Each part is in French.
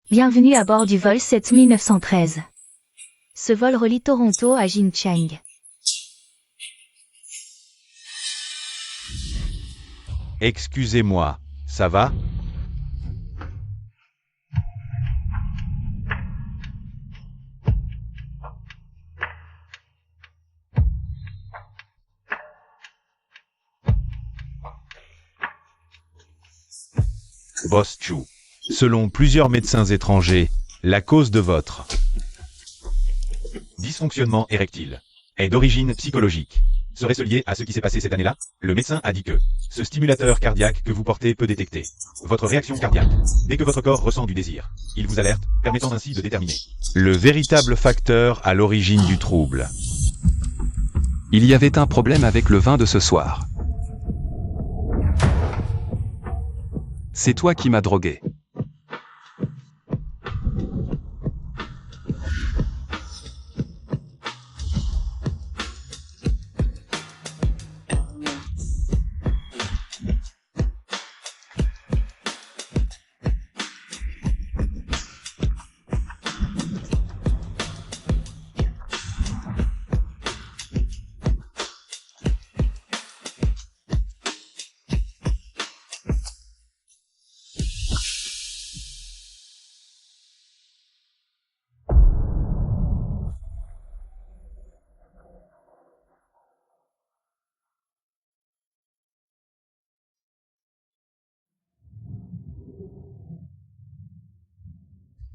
Bienvenue à bord du vol 7913. Ce vol relie Toronto à Jincheng. Excusez-moi, ça va? Boss Chu. Selon plusieurs médecins étrangers, la cause de votre dysfonctionnement érectile est d'origine psychologique. Serait-ce lié à ce qui s'est passé cette année-là? Le médecin a dit que ce stimulateur cardiaque que vous portez peut détecter votre réaction cardiaque dès que votre corps ressent du désir. Il vous alerte, permettant ainsi de déterminer le véritable facteur à l'origine du trouble. Il y avait un problème avec le vin de ce soir. C'est toi qui m'as drogué.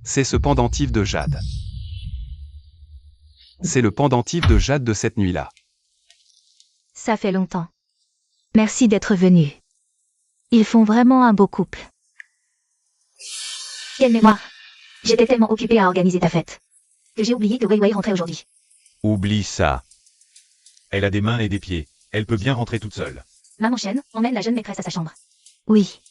C'est ce pendentif de Jade. C'est le pendentif de Jade de cette nuit-là. Ça fait longtemps. Merci d'être venu. Ils font vraiment un beau couple. Quelle mémoire. J'étais tellement occupée à organiser ta fête que j'ai oublié que Wei Wei rentrait aujourd'hui. Oublie ça. Elle a des mains et des pieds. Elle peut bien rentrer toute seule. Maman Chen, emmène la jeune maîtresse à sa chambre. Oui.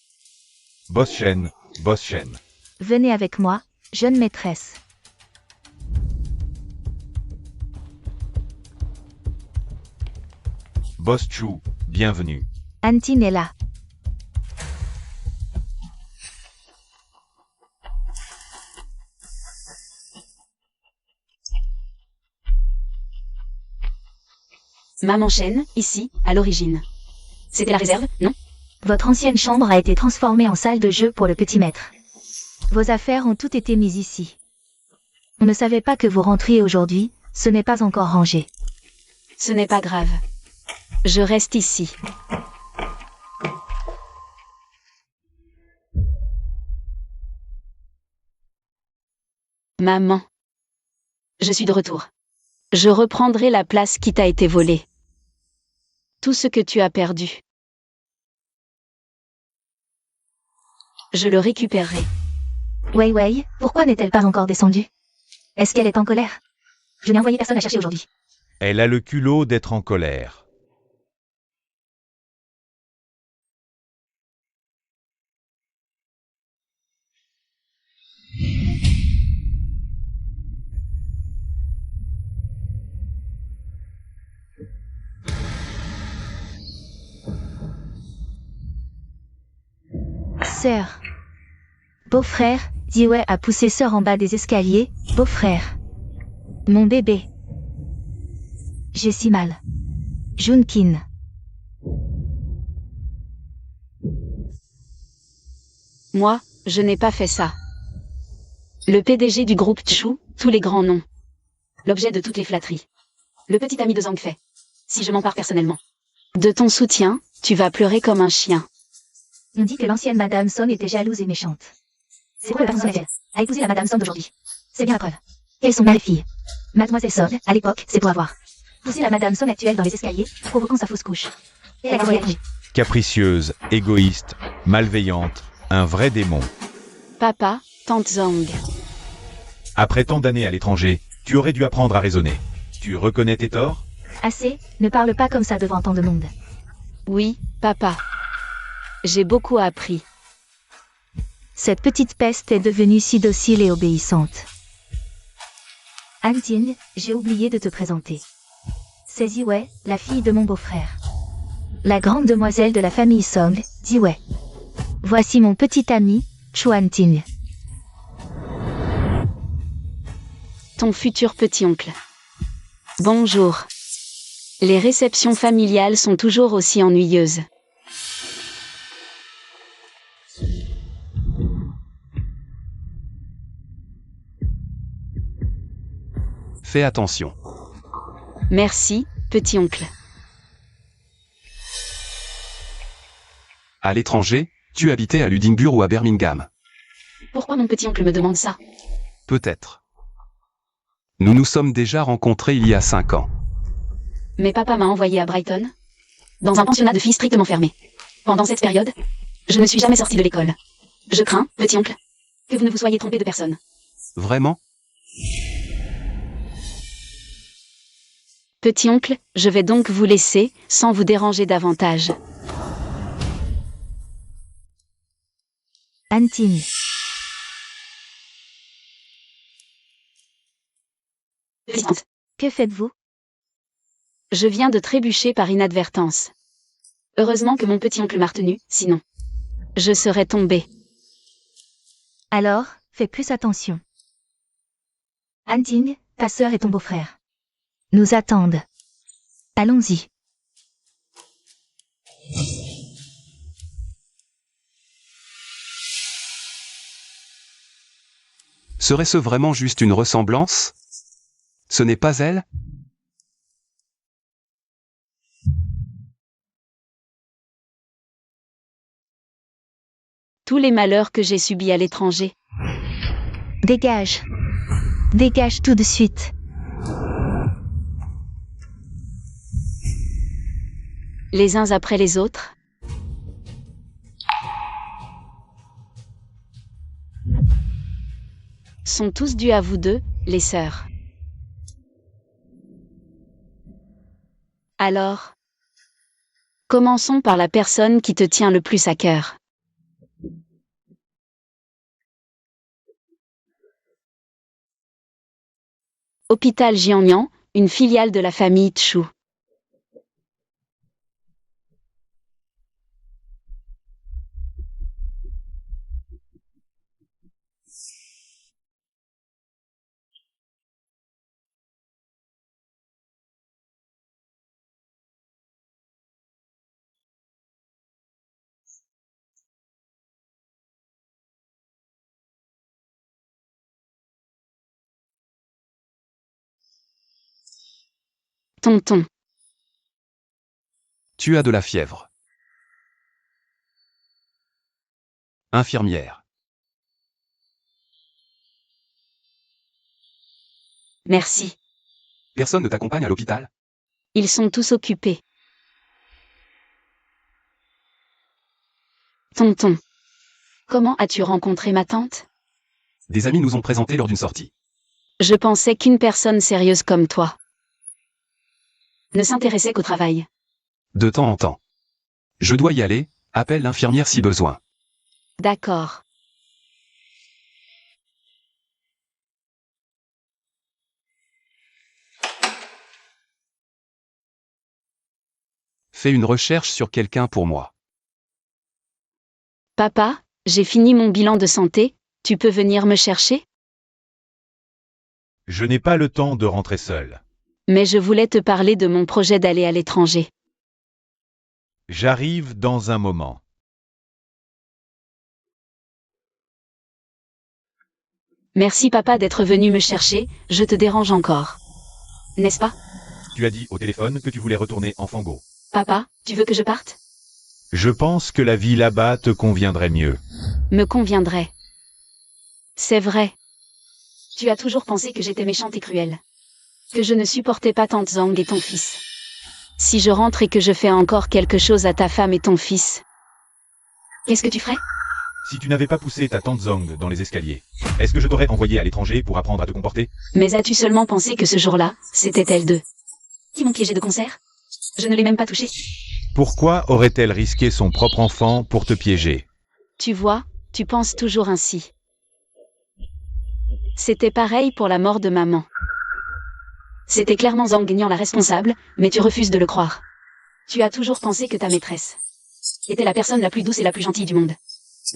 Boss Shen, Boss Shen. Venez avec moi, jeune maîtresse. Boss Chu, bienvenue. Antine est là. Maman Chen, ici, à l'origine. C'était la réserve, non? Votre ancienne chambre a été transformée en salle de jeu pour le petit maître. Vos affaires ont toutes été mises ici. On ne savait pas que vous rentriez aujourd'hui, ce n'est pas encore rangé. Ce n'est pas grave. Je reste ici. Maman. Je suis de retour. Je reprendrai la place qui t'a été volée. Tout ce que tu as perdu. Je le récupérerai. Wei Wei, pourquoi n'est-elle pas encore descendue? Est-ce qu'elle est en colère? Je n'ai envoyé personne à chercher aujourd'hui. Elle a le culot d'être en colère. Sœur. Beau-frère, Ziwei a poussé sœur en bas des escaliers, beau-frère. Mon bébé. J'ai si mal. Junkin. Moi, je n'ai pas fait ça. Le PDG du groupe Chu, tous les grands noms. L'objet de toutes les flatteries. Le petit ami de Zhang Fei. Si je m'empare personnellement. De ton soutien, tu vas pleurer comme un chien. On dit que l'ancienne Madame Song était jalouse et méchante. C'est quoi le patron Song a épousé la Madame Song d'aujourd'hui? C'est bien la preuve. Elles sont mère-fille. Mademoiselle Song, à l'époque, c'est pour avoir poussé la Madame Song actuelle dans les escaliers, provoquant sa fausse couche. Et elle a voyagé. Capricieuse, égoïste, malveillante, un vrai démon. Papa, tante Zhang. Après tant d'années à l'étranger, tu aurais dû apprendre à raisonner. Tu reconnais tes torts? Assez, ne parle pas comme ça devant tant de monde. Oui, papa. J'ai beaucoup appris. Cette petite peste est devenue si docile et obéissante. Antine, j'ai oublié de te présenter. C'est Ziwei, la fille de mon beau-frère. La grande demoiselle de la famille Song, Ziwei. Voici mon petit ami, Chu Antine. Ton futur petit-oncle. Bonjour. Les réceptions familiales sont toujours aussi ennuyeuses. Fais attention. Merci, petit-oncle. À l'étranger, tu habitais à Ludingburg ou à Birmingham? Pourquoi mon petit-oncle me demande ça? Peut-être. Nous nous sommes déjà rencontrés il y a 5 ans. Mais papa m'a envoyé à Brighton, dans un pensionnat de filles strictement fermé. Pendant cette période, je ne suis jamais sortie de l'école. Je crains, petit-oncle, que vous ne vous soyez trompé de personne. Vraiment? Petit-oncle, je vais donc vous laisser, sans vous déranger davantage. Anting. Résistante. Que faites-vous? Je viens de trébucher par inadvertance. Heureusement que mon petit-oncle m'a retenu, sinon je serais tombée. Alors, fais plus attention. Anting, ta sœur et ton beau-frère nous attendent. Allons-y. Serait-ce vraiment juste une ressemblance? Ce n'est pas elle? Tous les malheurs que j'ai subis à l'étranger. Dégage. Dégage tout de suite. Les uns après les autres. Sont tous dus à vous deux, les sœurs. Alors, commençons par la personne qui te tient le plus à cœur. Hôpital Jiangnan, une filiale de la famille Chu. Tonton. Tu as de la fièvre. Infirmière. Merci. Personne ne t'accompagne à l'hôpital? Ils sont tous occupés. Tonton. Comment as-tu rencontré ma tante? Des amis nous ont présentés lors d'une sortie. Je pensais qu'une personne sérieuse comme toi ne s'intéressait qu'au travail. De temps en temps. Je dois y aller, appelle l'infirmière si besoin. D'accord. Fais une recherche sur quelqu'un pour moi. Papa, j'ai fini mon bilan de santé, tu peux venir me chercher? Je n'ai pas le temps de rentrer seul. Mais je voulais te parler de mon projet d'aller à l'étranger. J'arrive dans un moment. Merci papa d'être venu me chercher, je te dérange encore. N'est-ce pas? Tu as dit au téléphone que tu voulais retourner en Fango. Papa, tu veux que je parte? Je pense que la vie là-bas te conviendrait mieux. Me conviendrait. C'est vrai. Tu as toujours pensé que j'étais méchante et cruelle. Que je ne supportais pas tante Zhang et ton fils. Si je rentre et que je fais encore quelque chose à ta femme et ton fils, qu'est-ce que tu ferais? Si tu n'avais pas poussé ta tante Zhang dans les escaliers, est-ce que je t'aurais envoyé à l'étranger pour apprendre à te comporter? Mais as-tu seulement pensé que ce jour-là, c'était elles deux qui m'ont piégé de concert? Je ne l'ai même pas touché. Pourquoi aurait-elle risqué son propre enfant pour te piéger? Tu vois, tu penses toujours ainsi. C'était pareil pour la mort de maman. C'était clairement Zhang Guignan la responsable, mais tu refuses de le croire. Tu as toujours pensé que ta maîtresse était la personne la plus douce et la plus gentille du monde.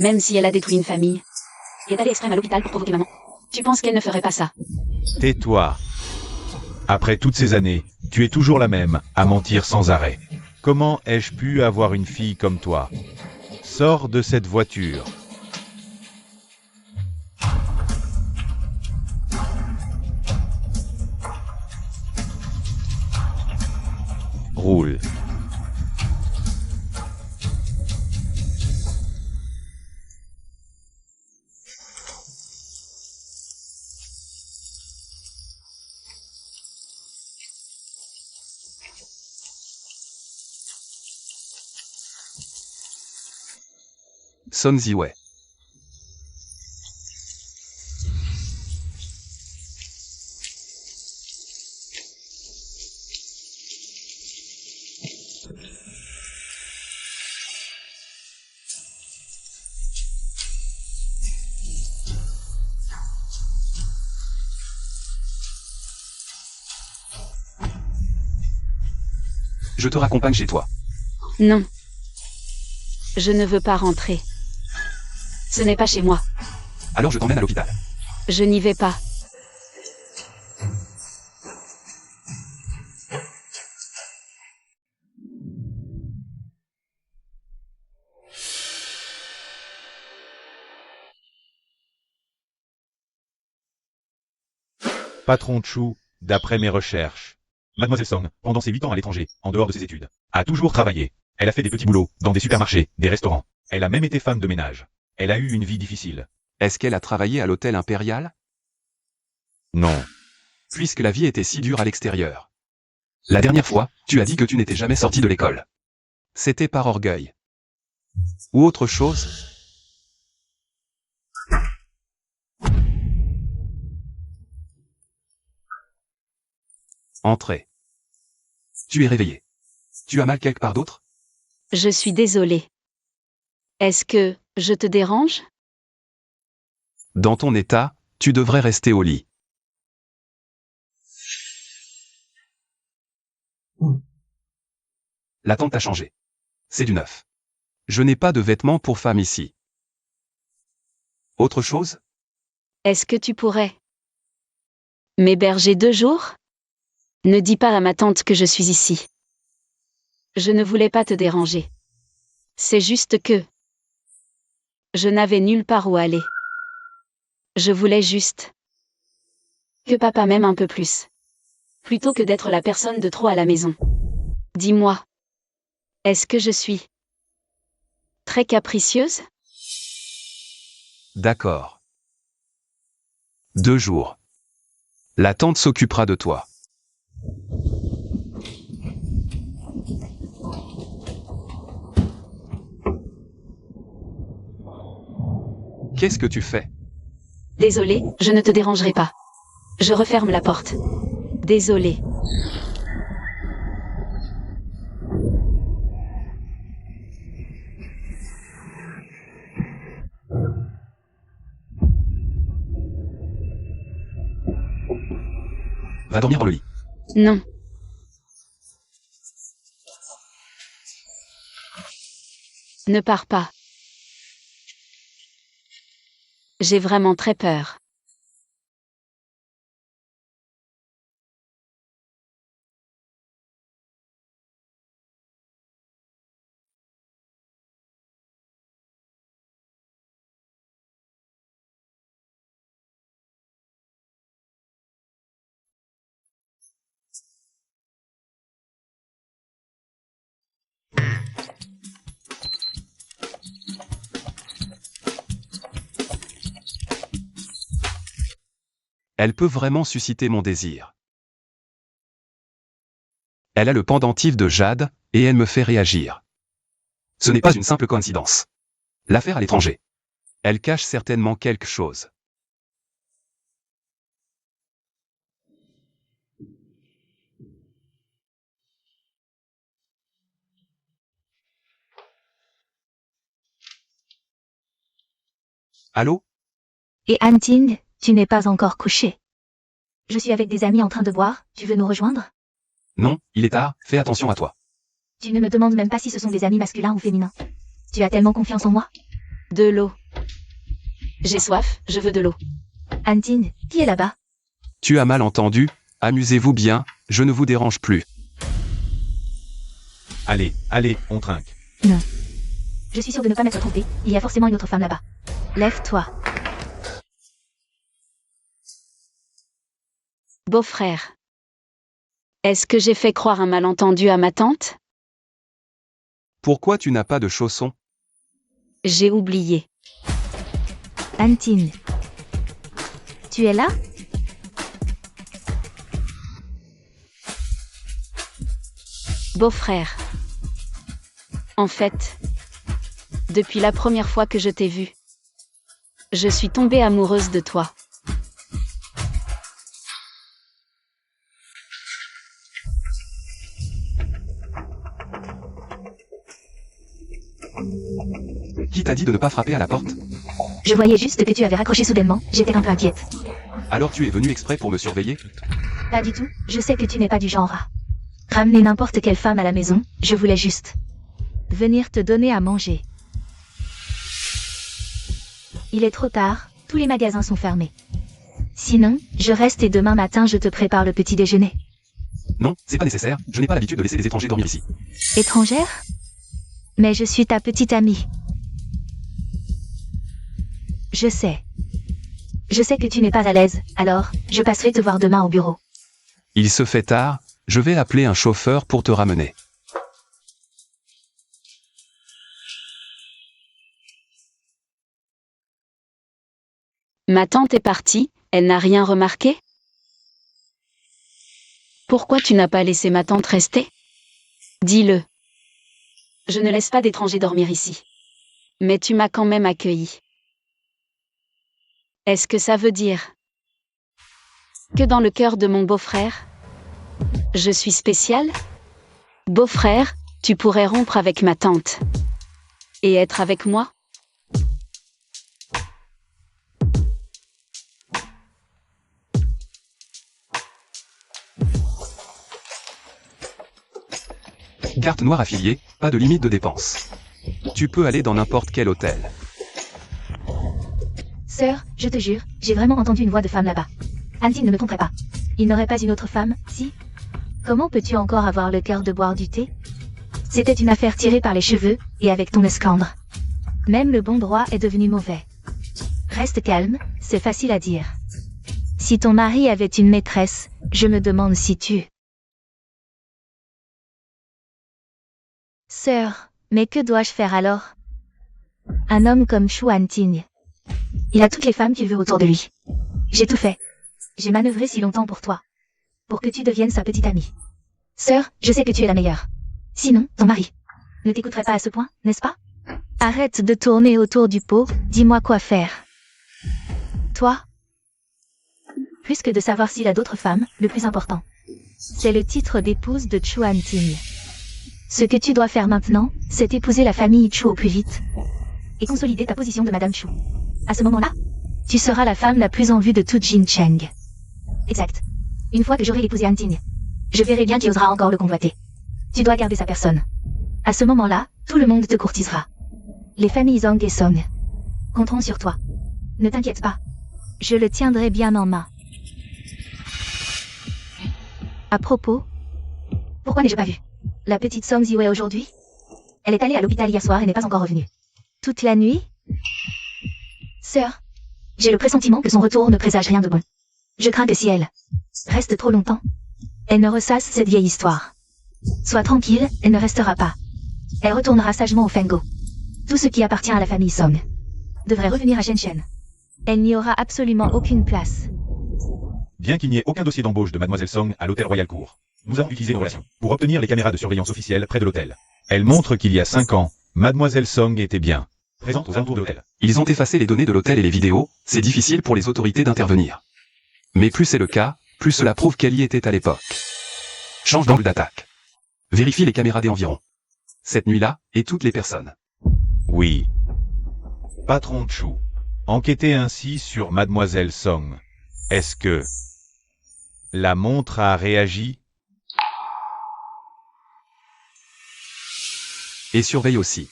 Même si elle a détruit une famille et est allée extrême à l'hôpital pour provoquer maman. Tu penses qu'elle ne ferait pas ça? Tais-toi. Après toutes ces années, tu es toujours la même, à mentir sans arrêt. Comment ai-je pu avoir une fille comme toi? Sors de cette voiture. Roule. Son Ziwei. Je te raccompagne chez toi. Non. Je ne veux pas rentrer. Ce n'est pas chez moi. Alors je t'emmène à l'hôpital. Je n'y vais pas. Patron Chou, d'après mes recherches. Mademoiselle Song, pendant ses 8 ans à l'étranger, en dehors de ses études, a toujours travaillé. Elle a fait des petits boulots, dans des supermarchés, des restaurants. Elle a même été femme de ménage. Elle a eu une vie difficile. Est-ce qu'elle a travaillé à l'hôtel impérial? Non. Puisque la vie était si dure à l'extérieur. La dernière fois, tu as dit que tu n'étais jamais sorti de l'école. C'était par orgueil. Ou autre chose? Entrez. Tu es réveillé. Tu as mal quelque part d'autre? Je suis désolée. Est-ce que je te dérange? Dans ton état, tu devrais rester au lit. La tente a changé. C'est du neuf. Je n'ai pas de vêtements pour femme ici. Autre chose? Est-ce que tu pourrais m'héberger 2 jours? Ne dis pas à ma tante que je suis ici. Je ne voulais pas te déranger. C'est juste que je n'avais nulle part où aller. Je voulais juste que papa m'aime un peu plus. Plutôt que d'être la personne de trop à la maison. Dis-moi, est-ce que je suis très capricieuse? D'accord. 2 jours. La tante s'occupera de toi. Qu'est-ce que tu fais? Désolée, je ne te dérangerai pas. Je referme la porte. Désolée. Va dormir dans le lit. Non. Ne pars pas. J'ai vraiment très peur. Elle peut vraiment susciter mon désir. Elle a le pendentif de jade, et elle me fait réagir. Ce n'est pas une simple coïncidence. L'affaire à l'étranger. Elle cache certainement quelque chose. Allô? Et Anting, tu n'es pas encore couché. Je suis avec des amis en train de boire, tu veux nous rejoindre? Non, il est tard, fais attention à toi. Tu ne me demandes même pas si ce sont des amis masculins ou féminins. Tu as tellement confiance en moi. De l'eau. J'ai soif, je veux de l'eau. Antine, qui est là-bas? Tu as mal entendu, amusez-vous bien, je ne vous dérange plus. Allez, allez, on trinque. Non. Je suis sûre de ne pas m'être trompée, il y a forcément une autre femme là-bas. Lève-toi. Beau-frère. Est-ce que j'ai fait croire un malentendu à ma tante? Pourquoi tu n'as pas de chaussons? J'ai oublié. Antine. Tu es là? Beau-frère. En fait, depuis la première fois que je t'ai vu, je suis tombée amoureuse de toi. Qui t'a dit de ne pas frapper à la porte? Je voyais juste que tu avais raccroché soudainement, j'étais un peu inquiète. Alors tu es venu exprès pour me surveiller? Pas du tout, je sais que tu n'es pas du genre à ramener n'importe quelle femme à la maison, je voulais juste venir te donner à manger. Il est trop tard, tous les magasins sont fermés. Sinon, je reste et demain matin je te prépare le petit déjeuner. Non, c'est pas nécessaire, je n'ai pas l'habitude de laisser les étrangers dormir ici. Étrangère? Mais je suis ta petite amie. Je sais. Je sais que tu n'es pas à l'aise, alors, je passerai te voir demain au bureau. Il se fait tard, je vais appeler un chauffeur pour te ramener. Ma tante est partie, elle n'a rien remarqué? Pourquoi tu n'as pas laissé ma tante rester? Dis-le. Je ne laisse pas d'étrangers dormir ici. Mais tu m'as quand même accueilli. Est-ce que ça veut dire que dans le cœur de mon beau-frère, je suis spéciale? Beau-frère, tu pourrais rompre avec ma tante. Et être avec moi? Carte noire affiliée, pas de limite de dépenses. Tu peux aller dans n'importe quel hôtel. Sœur, je te jure, j'ai vraiment entendu une voix de femme là-bas. Antine ne me tromperait pas. Il n'aurait pas une autre femme, si? Comment peux-tu encore avoir le cœur de boire du thé? C'était une affaire tirée par les cheveux, et avec ton esclandre. Même le bon droit est devenu mauvais. Reste calme, c'est facile à dire. Si ton mari avait une maîtresse, je me demande si tu... Sœur, mais que dois-je faire alors? Un homme comme Chou Antine. Il a toutes les femmes qu'il veut autour de lui. J'ai tout fait. J'ai manœuvré si longtemps pour toi. Pour que tu deviennes sa petite amie. Sœur, je sais que tu es la meilleure. Sinon, ton mari ne t'écouterait pas à ce point, n'est-ce pas? Arrête de tourner autour du pot, dis-moi quoi faire. Toi? Plus que de savoir s'il a d'autres femmes, le plus important, c'est le titre d'épouse de Chou Antine. Ce que tu dois faire maintenant, c'est épouser la famille Chou au plus vite. Et consolider ta position de Madame Chou. À ce moment-là, tu seras la femme la plus en vue de toute Jincheng. Exact. Une fois que j'aurai épousé Antine, je verrai bien qui osera encore le convoiter. Tu dois garder sa personne. À ce moment-là, tout le monde te courtisera. Les familles Zhang et Song compteront sur toi. Ne t'inquiète pas. Je le tiendrai bien en main. À propos, pourquoi n'ai-je pas vu la petite Song Ziwei aujourd'hui? Elle est allée à l'hôpital hier soir et n'est pas encore revenue. Toute la nuit? Sœur, j'ai le pressentiment que son retour ne présage rien de bon. Je crains que si elle reste trop longtemps, elle ne ressasse cette vieille histoire. Sois tranquille, elle ne restera pas. Elle retournera sagement au Fengo. Tout ce qui appartient à la famille Song devrait revenir à Shenzhen. Elle n'y aura absolument aucune place. Bien qu'il n'y ait aucun dossier d'embauche de Mademoiselle Song à l'hôtel Royal Court, nous avons utilisé nos relations pour obtenir les caméras de surveillance officielles près de l'hôtel. Elles montrent qu'il y a 5 ans, Mademoiselle Song était bien présente aux alentours de l'hôtel. Ils ont effacé les données de l'hôtel et les vidéos, c'est difficile pour les autorités d'intervenir. Mais plus c'est le cas, plus cela prouve qu'elle y était à l'époque. Change d'angle d'attaque. Vérifie les caméras des environs. Cette nuit-là, et toutes les personnes. Oui. Patron Chou. Enquêtez ainsi sur Mademoiselle Song. Est-ce que la montre a réagi? Et surveille aussi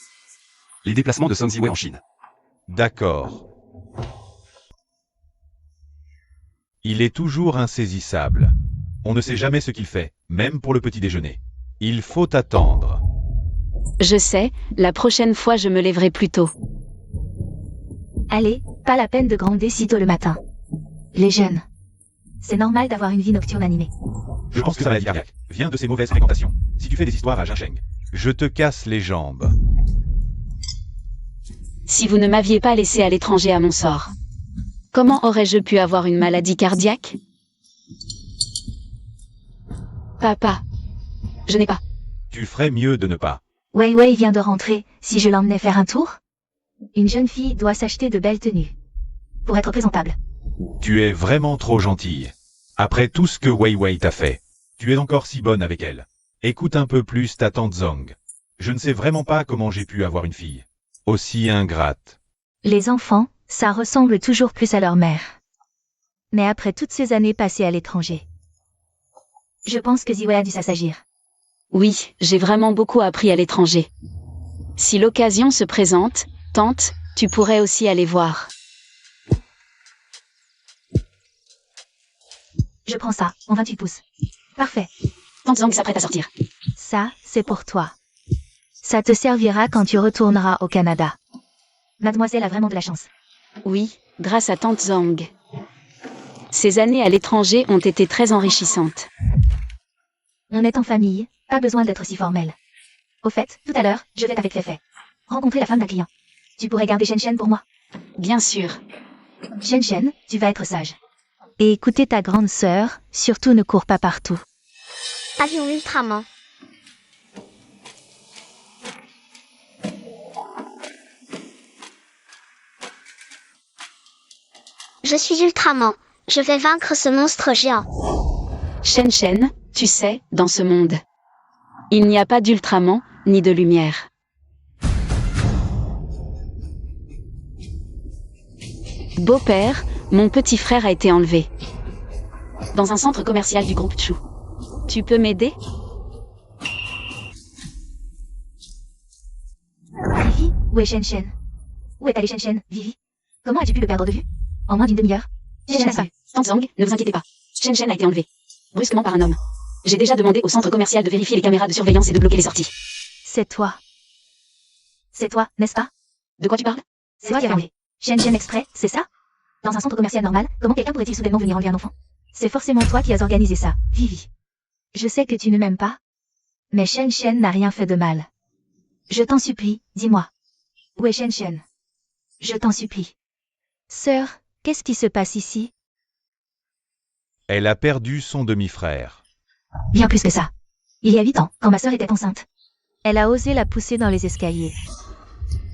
les déplacements de Song Ziwei en Chine. D'accord. Il est toujours insaisissable. On ne sait jamais ce qu'il fait, même pour le petit déjeuner. Il faut attendre. Je sais, la prochaine fois je me lèverai plus tôt. Allez, pas la peine de gronder si tôt le matin. Les jeunes. C'est normal d'avoir une vie nocturne animée. Je pense que sa maladie cardiaque vient de ses mauvaises fréquentations. Si tu fais des histoires à Jincheng, je te casse les jambes. Si vous ne m'aviez pas laissé à l'étranger à mon sort, comment aurais-je pu avoir une maladie cardiaque? Papa. Je n'ai pas. Tu ferais mieux de ne pas. Wei Wei vient de rentrer, si je l'emmenais faire un tour? Une jeune fille doit s'acheter de belles tenues. Pour être présentable. Tu es vraiment trop gentille. Après tout ce que Wei Wei t'a fait, tu es encore si bonne avec elle. Écoute un peu plus ta tante Zhang. Je ne sais vraiment pas comment j'ai pu avoir une fille aussi ingrate. Les enfants, ça ressemble toujours plus à leur mère. Mais après toutes ces années passées à l'étranger, je pense que Ziwei a dû s'assagir. Oui, j'ai vraiment beaucoup appris à l'étranger. Si l'occasion se présente, tante, tu pourrais aussi aller voir. Je prends ça, en 28 pouces. Parfait. Tante Zhang s'apprête à sortir. Ça, c'est pour toi. Ça te servira quand tu retourneras au Canada. Mademoiselle a vraiment de la chance. Oui, grâce à tante Zhang. Ces années à l'étranger ont été très enrichissantes. On est en famille, pas besoin d'être si formel. Au fait, tout à l'heure, je vais avec Feifei rencontrer la femme d'un client. Tu pourrais garder Shen Shen pour moi? Bien sûr. Shen Shen, tu vas être sage. Et écoutez ta grande sœur, surtout ne cours pas partout. Avion Ultraman. Je suis Ultraman. Je vais vaincre ce monstre géant. Shen Shen, tu sais, dans ce monde, il n'y a pas d'Ultraman, ni de lumière. Beau-père, mon petit frère a été enlevé. Dans un centre commercial du groupe Chou. Tu peux m'aider? Vivi, où est Shen Shen? Où est allé Shen Shen, Vivi? Comment as-tu pu le perdre de vue? En moins d'une demi-heure? Shen Shen a disparu. Tante Zhang, ne vous inquiétez pas. Shen Shen a été enlevé. Brusquement par un homme. J'ai déjà demandé au centre commercial de vérifier les caméras de surveillance et de bloquer les sorties. C'est toi. C'est toi, n'est-ce pas? De quoi tu parles? C'est toi qui as enlevé Shen Shen exprès, c'est ça? Dans un centre commercial normal, comment quelqu'un pourrait-il soudainement venir enlever un enfant? C'est forcément toi qui as organisé ça, Vivi. Je sais que tu ne m'aimes pas, mais Shen Shen n'a rien fait de mal. Je t'en supplie, dis-moi. Où est Shen Shen? Je t'en supplie. Sœur, qu'est-ce qui se passe ici? Elle a perdu son demi-frère. Bien plus que ça. Il y a 8 ans, quand ma sœur était enceinte. Elle a osé la pousser dans les escaliers.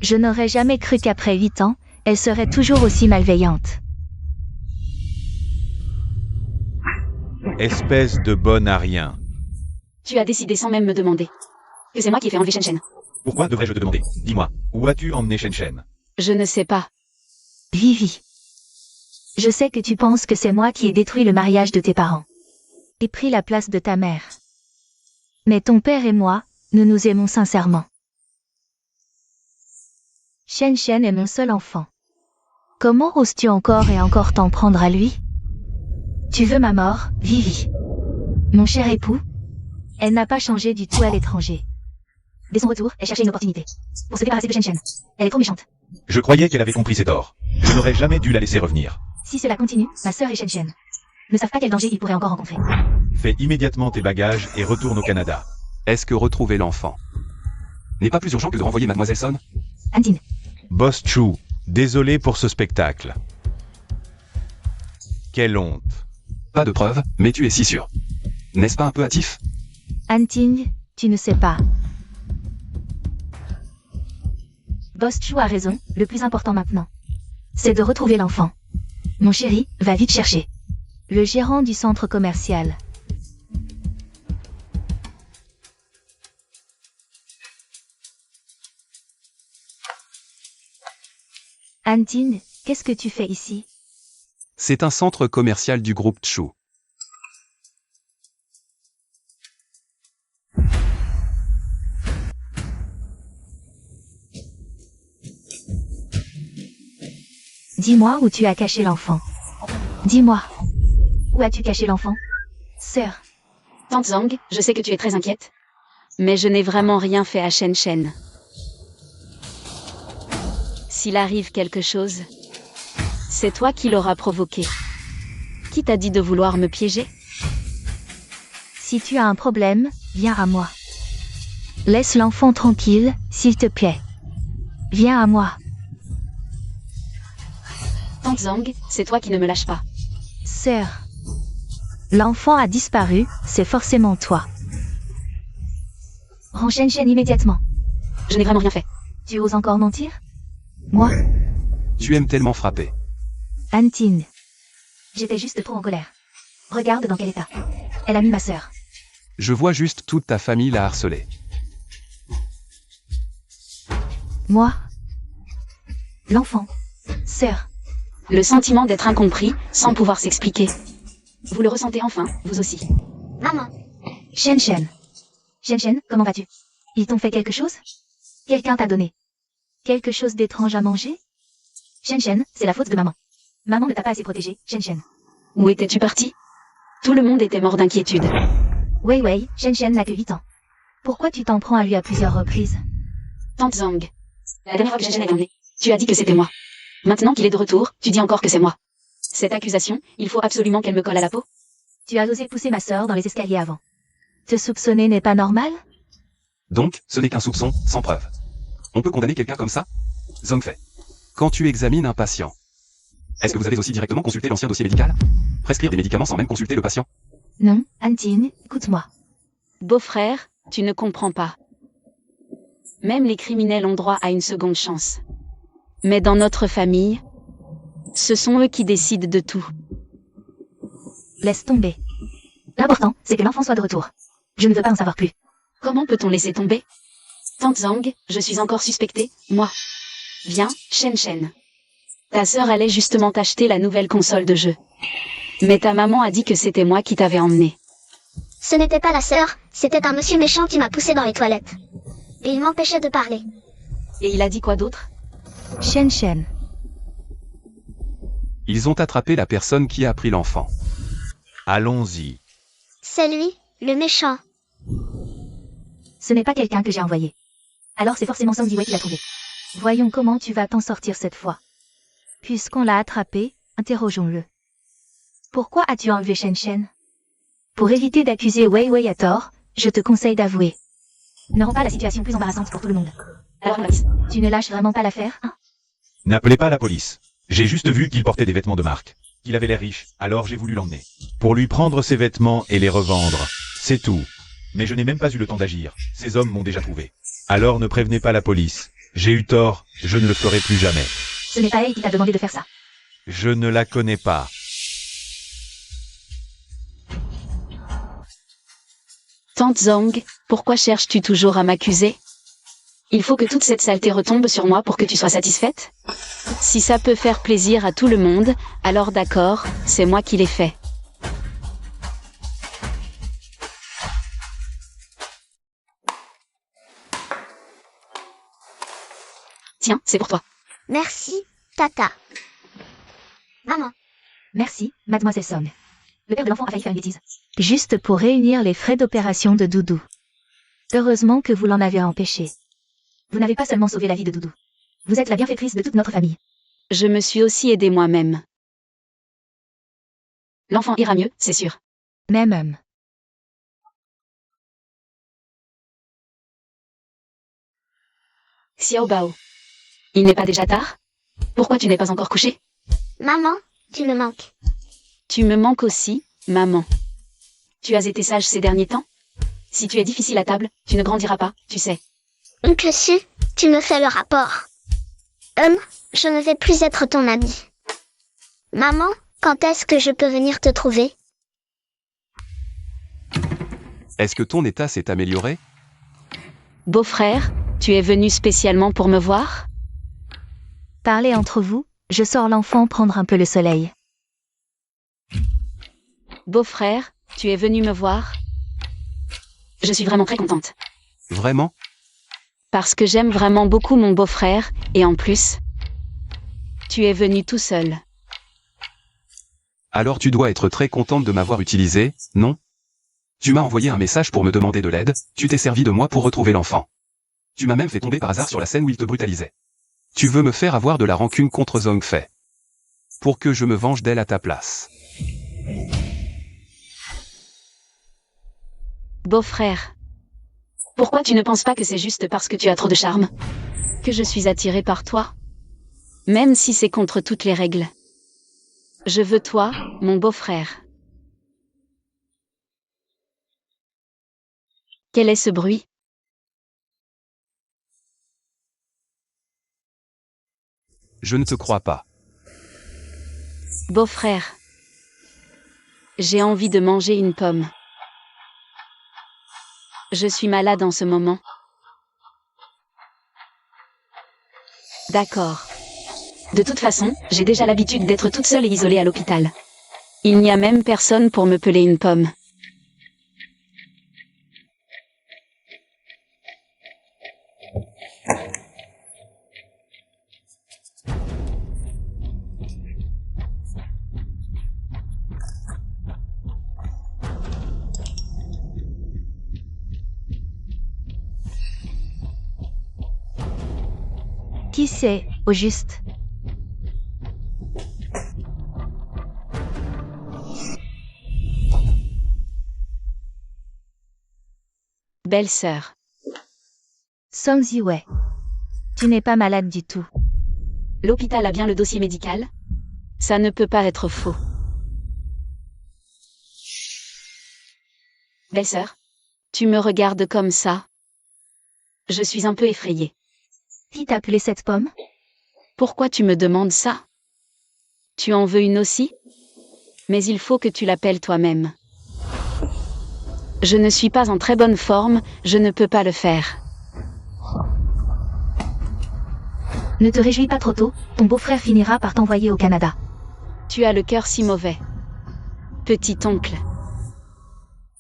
Je n'aurais jamais cru qu'après 8 ans, elle serait toujours aussi malveillante. Espèce de bonne à rien. Tu as décidé sans même me demander. Que c'est moi qui ai fait enlever Shen Shen. Pourquoi devrais-je te demander? Dis-moi, où as-tu emmené Shen Shen? Je ne sais pas. Vivi. Je sais que tu penses que c'est moi qui ai détruit le mariage de tes parents. Et pris la place de ta mère. Mais ton père et moi, nous nous aimons sincèrement. Shen Shen est mon seul enfant. Comment oses-tu encore et encore t'en prendre à lui? Tu veux ma mort, Vivi? Mon cher époux? Elle n'a pas changé du tout à l'étranger. Dès son retour, elle cherchait une opportunité. Pour se débarrasser de Shen Shen. Elle est trop méchante. Je croyais qu'elle avait compris ses torts. Je n'aurais jamais dû la laisser revenir. Si cela continue, ma sœur et Shen Shen ne savent pas quel danger ils pourraient encore rencontrer. Fais immédiatement tes bagages et retourne au Canada. Est-ce que retrouver l'enfant n'est pas plus urgent que de renvoyer Mademoiselle Son? Antine. Boss Chu, désolé pour ce spectacle. Quelle honte. Pas de preuves, mais tu es si sûr. N'est-ce pas un peu hâtif? Antine, tu ne sais pas. Boss Chu a raison, le plus important maintenant, c'est de retrouver l'enfant. Mon chéri, va vite chercher le gérant du centre commercial. Antine, qu'est-ce que tu fais ici? C'est un centre commercial du groupe Chou. Dis-moi où tu as caché l'enfant. Dis-moi. Où as-tu caché l'enfant? Sœur. Tante Zhang, je sais que tu es très inquiète. Mais je n'ai vraiment rien fait à Shen Shen. S'il arrive quelque chose, c'est toi qui l'auras provoqué. Qui t'a dit de vouloir me piéger? Si tu as un problème, viens à moi. Laisse l'enfant tranquille, s'il te plaît. Viens à moi. Tante Zhang, c'est toi qui ne me lâches pas. Sœur. L'enfant a disparu, c'est forcément toi. Rends Shen Shen immédiatement. Je n'ai vraiment rien fait. Tu oses encore mentir? Moi, Tu aimes tellement frapper. Antine. J'étais juste trop en colère. Regarde dans quel état. Elle a mis ma sœur. Je vois juste toute ta famille la harceler. Moi. L'enfant. Sœur. Le sentiment d'être incompris, sans pouvoir s'expliquer. Vous le ressentez enfin, vous aussi. Maman, Shen Shen. Shen Shen, comment vas-tu? Ils t'ont fait quelque chose? Quelqu'un t'a donné quelque chose d'étrange à manger? Shen Shen, c'est la faute de maman. Maman ne t'a pas assez protégé, Shen Shen. Où étais-tu parti? Tout le monde était mort d'inquiétude. Wei Wei, Shen Shen n'a que 8 ans. Pourquoi tu t'en prends à lui à plusieurs reprises? Tante Zhang. La dernière fois que Shen Shen est emmené, tu as dit que c'était moi. Maintenant qu'il est de retour, tu dis encore que c'est moi. Cette accusation, il faut absolument qu'elle me colle à la peau. Tu as osé pousser ma sœur dans les escaliers avant. Te soupçonner n'est pas normal? Donc, ce n'est qu'un soupçon, sans preuve. On peut condamner quelqu'un comme ça? Zhongfei. Quand tu examines un patient, est-ce que vous avez aussi directement consulté l'ancien dossier médical? Prescrire des médicaments sans même consulter le patient? Non, Antine, écoute-moi. Beau-frère, tu ne comprends pas. Même les criminels ont droit à une seconde chance. Mais dans notre famille, ce sont eux qui décident de tout. Laisse tomber. L'important, c'est que l'enfant soit de retour. Je ne veux pas en savoir plus. Comment peut-on laisser tomber? Tante Zhang, je suis encore suspectée, moi. Viens, Shen Shen. Ta sœur allait justement t'acheter la nouvelle console de jeu. Mais ta maman a dit que c'était moi qui t'avais emmené. ce n'était pas la sœur, c'était un monsieur méchant qui m'a poussé dans les toilettes. Et il m'empêchait de parler. Et il a dit quoi d'autre? Shen Shen. Ils ont attrapé la personne qui a pris l'enfant. Allons-y. C'est lui, le méchant. Ce n'est pas quelqu'un que j'ai envoyé. Alors c'est forcément Song Ziwei qui l'a trouvé. Voyons comment tu vas t'en sortir cette fois. Puisqu'on l'a attrapé, interrogeons-le. Pourquoi as-tu enlevé Shen Shen? Pour éviter d'accuser Wei Wei à tort, je te conseille d'avouer. Ne rends pas la situation plus embarrassante pour tout le monde. Alors, Max, Tu ne lâches vraiment pas l'affaire, hein? N'appelez pas la police. J'ai juste vu qu'il portait des vêtements de marque. Il avait l'air riche, alors j'ai voulu l'emmener. Pour lui prendre ses vêtements et les revendre. C'est tout. Mais je n'ai même pas eu le temps d'agir. Ces hommes m'ont déjà trouvé. Alors ne prévenez pas la police. J'ai eu tort, je ne le ferai plus jamais. Ce n'est pas elle qui t'a demandé de faire ça. Je ne la connais pas. Tante Zhang, pourquoi cherches-tu toujours à m'accuser? Il faut que toute cette saleté retombe sur moi pour que tu sois satisfaite? Si ça peut faire plaisir à tout le monde, alors d'accord, c'est moi qui l'ai fait. Tiens, c'est pour toi. Merci, Tata. Maman, Merci, mademoiselle Song. Le père de l'enfant a failli faire une bêtise. Juste pour réunir les frais d'opération de Doudou. Heureusement que vous l'en avez empêché. Vous n'avez pas seulement sauvé la vie de Doudou. Vous êtes la bienfaitrice de toute notre famille. Je me suis aussi aidée moi-même. L'enfant ira mieux, c'est sûr. Même homme. Xiao Bao. Il n'est pas déjà tard? Pourquoi tu n'es pas encore couché? maman, tu me manques. Tu me manques aussi, maman. Tu as été sage ces derniers temps? Si tu es difficile à table, tu ne grandiras pas, tu sais. Oncle Su, tu me fais le rapport. Je ne vais plus être ton ami. Maman, quand est-ce que je peux venir te trouver? Est-ce que ton état s'est amélioré? Beau-frère, tu es venu spécialement pour me voir? Parlez entre vous, je sors l'enfant prendre un peu le soleil. Beau-frère, tu es venu me voir? Je suis vraiment très contente. Vraiment? Parce que j'aime vraiment beaucoup mon beau-frère, et en plus, tu es venu tout seul. Alors tu dois être très contente de m'avoir utilisé, non? Tu m'as envoyé un message pour me demander de l'aide, tu t'es servi de moi pour retrouver l'enfant. Tu m'as même fait tomber par hasard sur la scène où il te brutalisait. Tu veux me faire avoir de la rancune contre Zhongfei. Pour que je me venge d'elle à ta place. Beau-frère. Pourquoi tu ne penses pas que c'est juste parce que tu as trop de charme que je suis attirée par toi? Même si c'est contre toutes les règles. Je veux toi, mon beau-frère. Quel est ce bruit? Je ne te crois pas. Beau-frère. J'ai envie de manger une pomme. Je suis malade en ce moment. D'accord. De toute façon, j'ai déjà l'habitude d'être toute seule et isolée à l'hôpital. Il n'y a même personne pour me peler une pomme. Qui c'est, au juste? Belle-sœur. Song Ziwei. Tu n'es pas malade du tout. L'hôpital a bien le dossier médical? Ça ne peut pas être faux. Belle-sœur, tu me regardes comme ça? Je suis un peu effrayée. Qui t'a appelé cette pomme? Pourquoi tu me demandes ça? Tu en veux une aussi? Mais il faut que tu l'appelles toi-même. Je ne suis pas en très bonne forme, je ne peux pas le faire. Ne te réjouis pas trop tôt, ton beau-frère finira par t'envoyer au Canada. Tu as le cœur si mauvais. Petit oncle.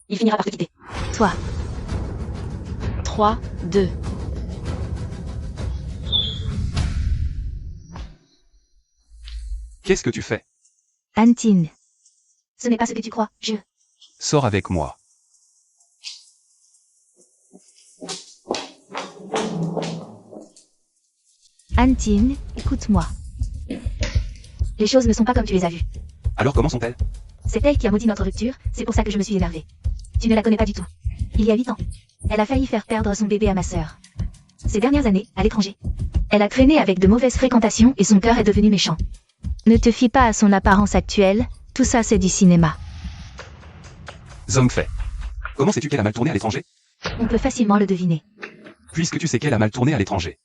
Il finira par te quitter. Toi, 3, 2. Qu'est-ce que tu fais? Antin. Ce n'est pas ce que tu crois, je... Sors avec moi. Antin, écoute-moi. Les choses ne sont pas comme tu les as vues. Alors comment sont-elles? C'est elle qui a maudit notre rupture, c'est pour ça que je me suis énervée. Tu ne la connais pas du tout. Il y a 8 ans, elle a failli faire perdre son bébé à ma sœur. Ces dernières années, à l'étranger, elle a traîné avec de mauvaises fréquentations et son cœur est devenu méchant. Ne te fie pas à son apparence actuelle, tout ça c'est du cinéma. Zhongfei. Comment sais-tu qu'elle a mal tourné à l'étranger? On peut facilement le deviner. Puisque tu sais qu'elle a mal tourné à l'étranger.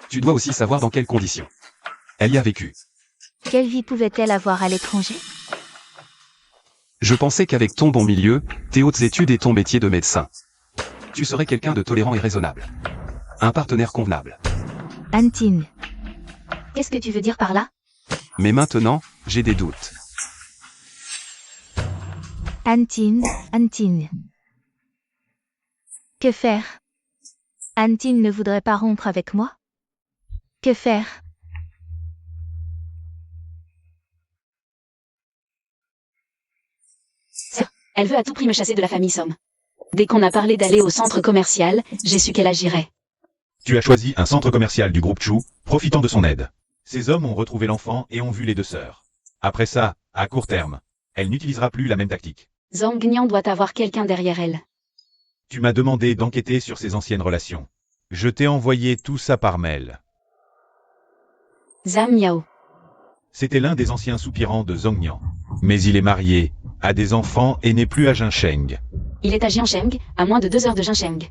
Tu dois aussi savoir dans quelles conditions elle y a vécu. Quelle vie pouvait-elle avoir à l'étranger? Je pensais qu'avec ton bon milieu, tes hautes études et ton métier de médecin, tu serais quelqu'un de tolérant et raisonnable. Un partenaire convenable. Antin. Qu'est-ce que tu veux dire par là? Mais maintenant, j'ai des doutes. Antin. Que faire? Antin ne voudrait pas rompre avec moi? Que faire? Elle veut à tout prix me chasser de la famille Somme. Dès qu'on a parlé d'aller au centre commercial, j'ai su qu'elle agirait. Tu as choisi un centre commercial du groupe Chu, profitant de son aide. Ces hommes ont retrouvé l'enfant et ont vu les deux sœurs. Après ça, à court terme, elle n'utilisera plus la même tactique. Zhang Nian doit avoir quelqu'un derrière elle. Tu m'as demandé d'enquêter sur ses anciennes relations. Je t'ai envoyé tout ça par mail. Zhang Miao. C'était l'un des anciens soupirants de Zhongnian. Mais il est marié, a des enfants et n'est plus à Jincheng. Il est à Jiancheng, à moins de 2 heures de Jincheng.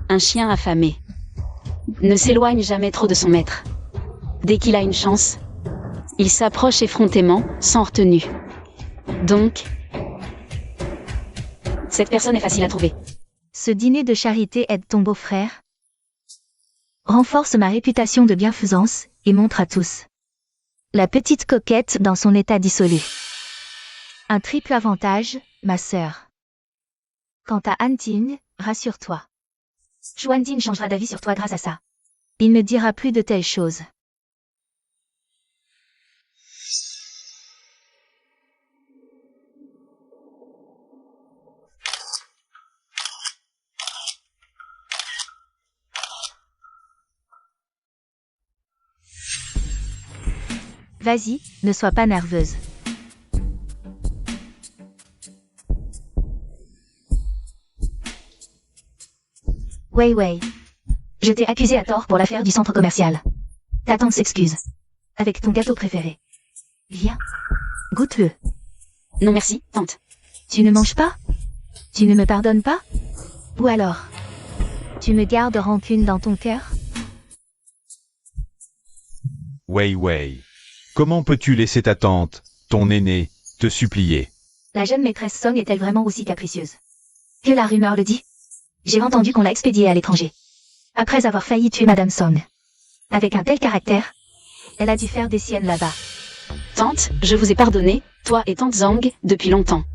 Un chien affamé. Ne s'éloigne jamais trop de son maître. Dès qu'il a une chance, il s'approche effrontément, sans retenue. Donc, cette personne est facile à trouver. Ce dîner de charité aide ton beau-frère? Renforce ma réputation de bienfaisance, et montre à tous la petite coquette dans son état dissolu. Un triple avantage, ma sœur. Quant à Antin, rassure-toi. Xuanjin changera d'avis sur toi grâce à ça. Il ne dira plus de telles choses. Vas-y, ne sois pas nerveuse. Wei. Je t'ai accusé à tort pour l'affaire du centre commercial. Ta tante s'excuse. Avec ton gâteau préféré. Viens. Goûte-le. Non merci, tante. Tu ne manges pas? Tu ne me pardonnes pas? Ou alors, tu me gardes rancune dans ton cœur? Wei. Comment peux-tu laisser ta tante, ton aînée, te supplier? La jeune maîtresse Song est-elle vraiment aussi capricieuse? Que la rumeur le dit? J'ai entendu qu'on l'a expédiée à l'étranger. Après avoir failli tuer Madame Song. Avec un tel caractère, elle a dû faire des siennes là-bas. Tante, je vous ai pardonné, toi et tante Zhang, depuis longtemps.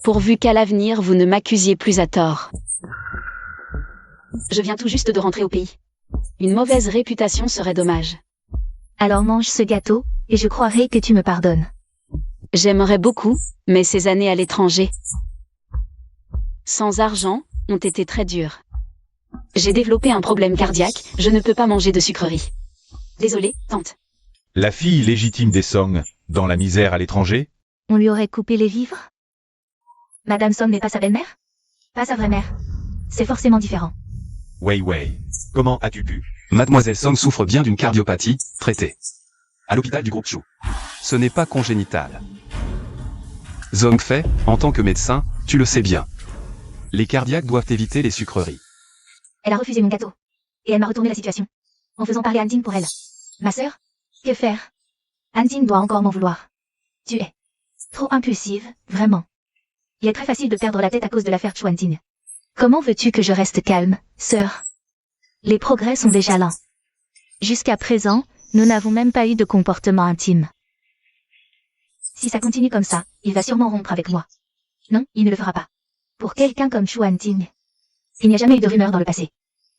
Pourvu qu'à l'avenir vous ne m'accusiez plus à tort. Je viens tout juste de rentrer au pays. Une mauvaise réputation serait dommage. Alors mange ce gâteau, et je croirai que tu me pardonnes. J'aimerais beaucoup, mais ces années à l'étranger, sans argent, ont été très dures. J'ai développé un problème cardiaque, je ne peux pas manger de sucreries. Désolée, tante. La fille légitime des Song, dans la misère à l'étranger? On lui aurait coupé les vivres? Madame Song n'est pas sa belle-mère? Pas sa vraie mère. C'est forcément différent. Wei. Comment as-tu pu? Mademoiselle Song souffre bien d'une cardiopathie, traitée à l'hôpital du groupe Chu. Ce n'est pas congénital. Zhang Fei, en tant que médecin, tu le sais bien. Les cardiaques doivent éviter les sucreries. Elle a refusé mon gâteau. Et elle m'a retourné la situation. En faisant parler Anjing pour elle. Ma sœur? Que faire? Anjing doit encore m'en vouloir. Tu es trop impulsive, vraiment. Il est très facile de perdre la tête à cause de l'affaire Chuanting. Comment veux-tu que je reste calme, sœur? Les progrès sont déjà lents. Jusqu'à présent, nous n'avons même pas eu de comportement intime. Si ça continue comme ça, il va sûrement rompre avec moi. Non, il ne le fera pas. Pour quelqu'un comme Chuanting, il n'y a jamais eu de rumeur dans le passé.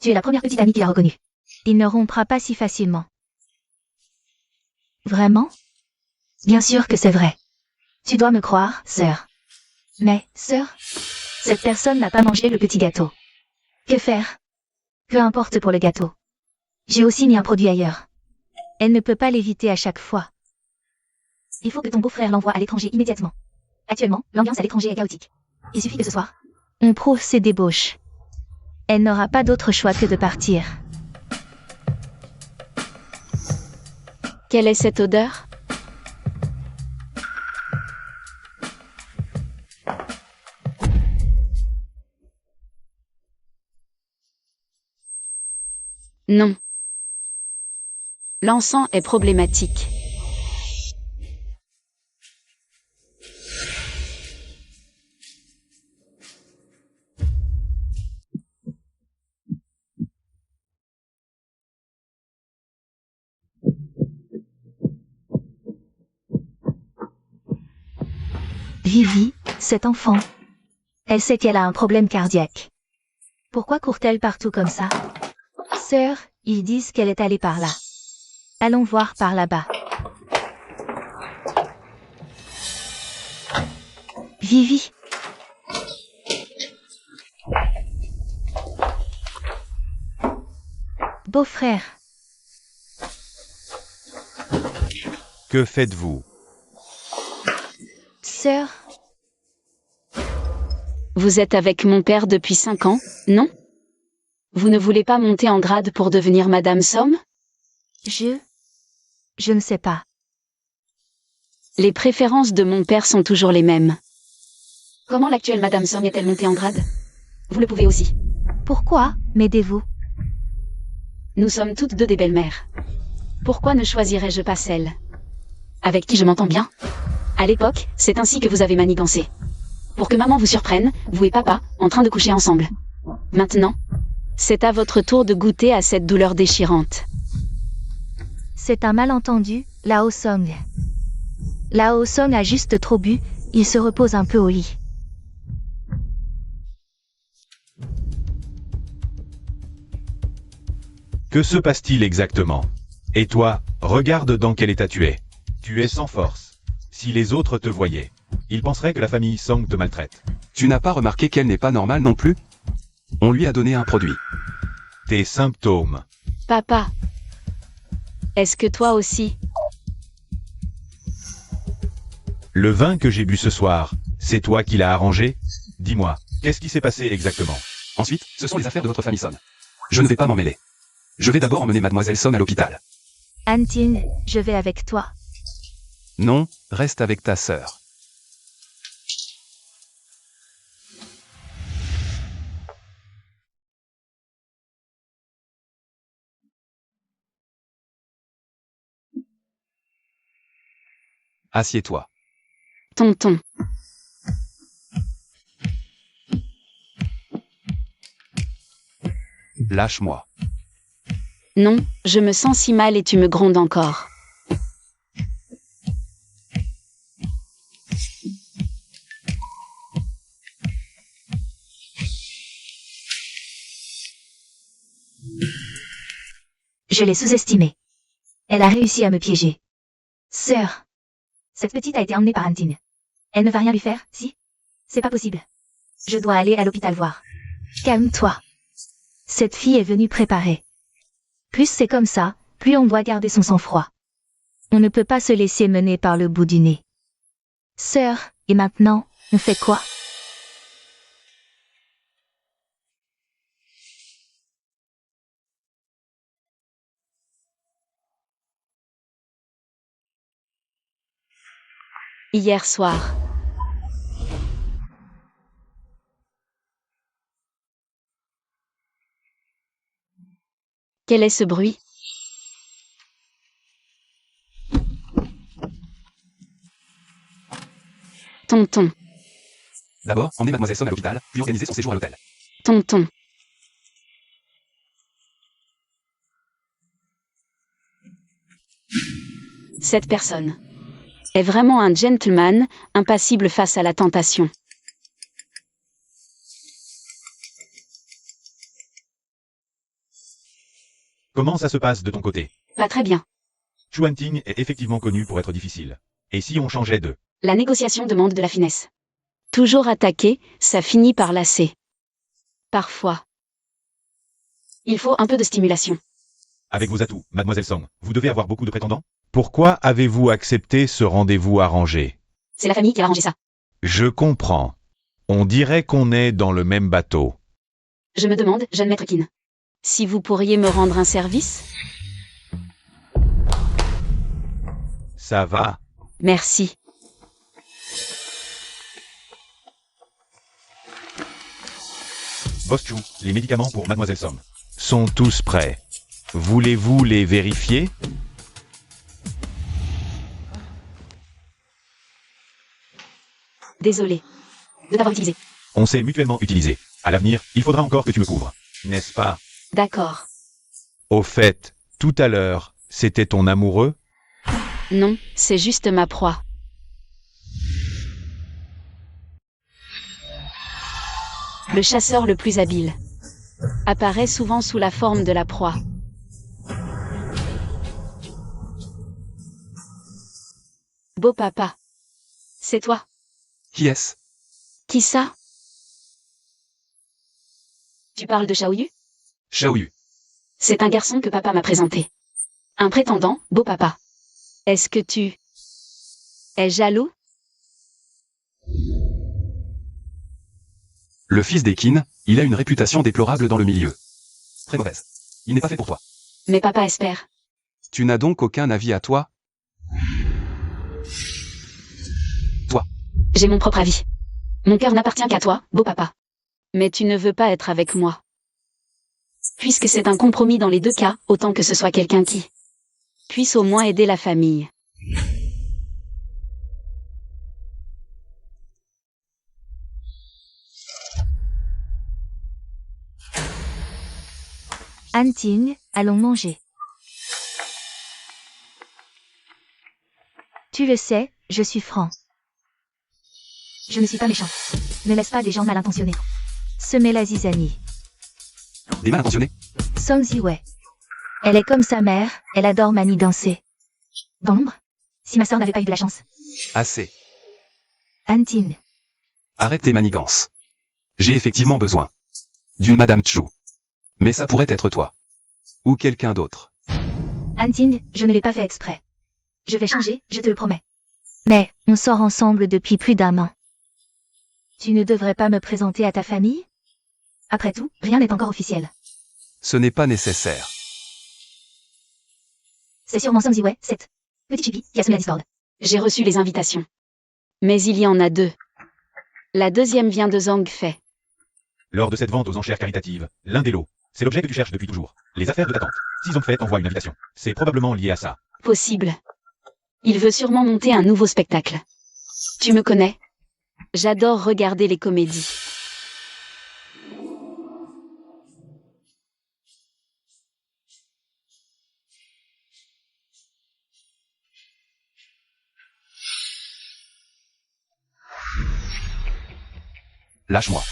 Tu es la première petite amie qui l'a reconnu. Il ne rompra pas si facilement. Vraiment? Bien sûr que c'est vrai. Tu dois me croire, sœur. Mais, sœur, cette personne n'a pas mangé le petit gâteau. Que faire? Peu importe pour le gâteau. J'ai aussi mis un produit ailleurs. Elle ne peut pas l'éviter à chaque fois. Il faut que ton beau-frère l'envoie à l'étranger immédiatement. Actuellement, l'ambiance à l'étranger est chaotique. Il suffit que ce soir, on prouve ses débauches. Elle n'aura pas d'autre choix que de partir. Quelle est cette odeur? Non. L'encens est problématique. Vivi, cet enfant. Elle sait qu'elle a un problème cardiaque. Pourquoi court-elle partout comme ça? Sœur, ils disent qu'elle est allée par là. Allons voir par là-bas. Vivi. Beau-frère. Que faites-vous? Sœur. Vous êtes avec mon père depuis 5 ans, non? Vous ne voulez pas monter en grade pour devenir Madame Song? Je ne sais pas. Les préférences de mon père sont toujours les mêmes. Comment l'actuelle Madame Song est-elle montée en grade? Vous le pouvez aussi. Pourquoi m'aidez-vous? Nous sommes toutes deux des belles-mères. Pourquoi ne choisirais-je pas celle avec qui je m'entends bien? À l'époque, c'est ainsi que vous avez manigancé. Pour que maman vous surprenne, vous et papa, en train de coucher ensemble. Maintenant, c'est à votre tour de goûter à cette douleur déchirante. C'est un malentendu, Lao Song. Lao Song a juste trop bu, il se repose un peu au lit. Que se passe-t-il exactement? Et toi, regarde dans quel état tu es. Tu es sans force. Si les autres te voyaient, ils penseraient que la famille Song te maltraite. Tu n'as pas remarqué qu'elle n'est pas normale non plus? On lui a donné un produit. Tes symptômes. Papa, est-ce que toi aussi? Le vin que j'ai bu ce soir, c'est toi qui l'as arrangé? Dis-moi, qu'est-ce qui s'est passé exactement? Ensuite, ce sont les affaires de votre famille Son. Je ne vais pas m'en mêler. Je vais d'abord emmener mademoiselle Son à l'hôpital. Antine, je vais avec toi. Non, reste avec ta sœur. Assieds-toi. Tonton. Lâche-moi. Non, je me sens si mal et tu me grondes encore. Je l'ai sous-estimée. Elle a réussi à me piéger. Sœur. Cette petite a été emmenée par Antine. Elle ne va rien lui faire, si? C'est pas possible. Je dois aller à l'hôpital voir. Calme-toi. Cette fille est venue préparer. Plus c'est comme ça, plus on doit garder son sang-froid. On ne peut pas se laisser mener par le bout du nez. Sœur, et maintenant, on fait quoi? Hier soir. Quel est ce bruit? Tonton. D'abord, emmener mademoiselle Son à l'hôpital, puis organiser son séjour à l'hôtel. Tonton. Cette personne est vraiment un gentleman, impassible face à la tentation. Comment ça se passe de ton côté? Pas très bien. Chuanting est effectivement connu pour être difficile. Et si on changeait de... La négociation demande de la finesse. Toujours attaquer, ça finit par lasser. Parfois. Il faut un peu de stimulation. Avec vos atouts, mademoiselle Song, vous devez avoir beaucoup de prétendants? Pourquoi avez-vous accepté ce rendez-vous arrangé? C'est la famille qui a arrangé ça. Je comprends. On dirait qu'on est dans le même bateau. Je me demande, jeune maître Kin, si vous pourriez me rendre un service? Ça va. Merci. Boss Chu, les médicaments pour mademoiselle Song sont tous prêts. Voulez-vous les vérifier? Désolé de t'avoir utilisé. On s'est mutuellement utilisé. À l'avenir, il faudra encore que tu me couvres. N'est-ce pas? D'accord. Au fait, tout à l'heure, c'était ton amoureux? Non, c'est juste ma proie. Le chasseur le plus habile apparaît souvent sous la forme de la proie. Beau papa. C'est toi. Qui est-ce? Qui ça? Tu parles de Shaoyu? Shaoyu. C'est un garçon que papa m'a présenté. Un prétendant, beau papa. Est-ce que tu es jaloux? Le fils des Qin, il a une réputation déplorable dans le milieu. Très mauvaise. Il n'est pas fait pour toi. Mais papa espère. Tu n'as donc aucun avis à toi? J'ai mon propre avis. Mon cœur n'appartient qu'à toi, beau papa. Mais tu ne veux pas être avec moi. Puisque c'est un compromis dans les deux cas, autant que ce soit quelqu'un qui puisse au moins aider la famille. Antine, allons manger. Tu le sais, je suis franc. Je ne suis pas méchant. Ne laisse pas des gens mal intentionnés semer la zizanie. Des mal intentionnés? Song Ziwei. Elle est comme sa mère, elle adore manigancer. Dans l'ombre? Si ma sœur n'avait pas eu de la chance. Assez. Antine. Arrête tes manigances. J'ai effectivement besoin d'une Madame Chu. Mais ça pourrait être toi. Ou quelqu'un d'autre. Antine, je ne l'ai pas fait exprès. Je vais changer, je te le promets. Mais, on sort ensemble depuis plus d'un an. Tu ne devrais pas me présenter à ta famille? Après tout, rien n'est encore officiel. Ce n'est pas nécessaire. C'est sûrement Song Ziwei, cette petite chippie qui a soumis à Discord. J'ai reçu les invitations. Mais il y en a deux. La deuxième vient de Zhang Fei. Lors de cette vente aux enchères caritatives, l'un des lots, c'est l'objet que tu cherches depuis toujours. Les affaires de ta tante. Si Zhang Fei t'envoie une invitation, c'est probablement lié à ça. Possible. Il veut sûrement monter un nouveau spectacle. Tu me connais? J'adore regarder les comédies. Lâche-moi.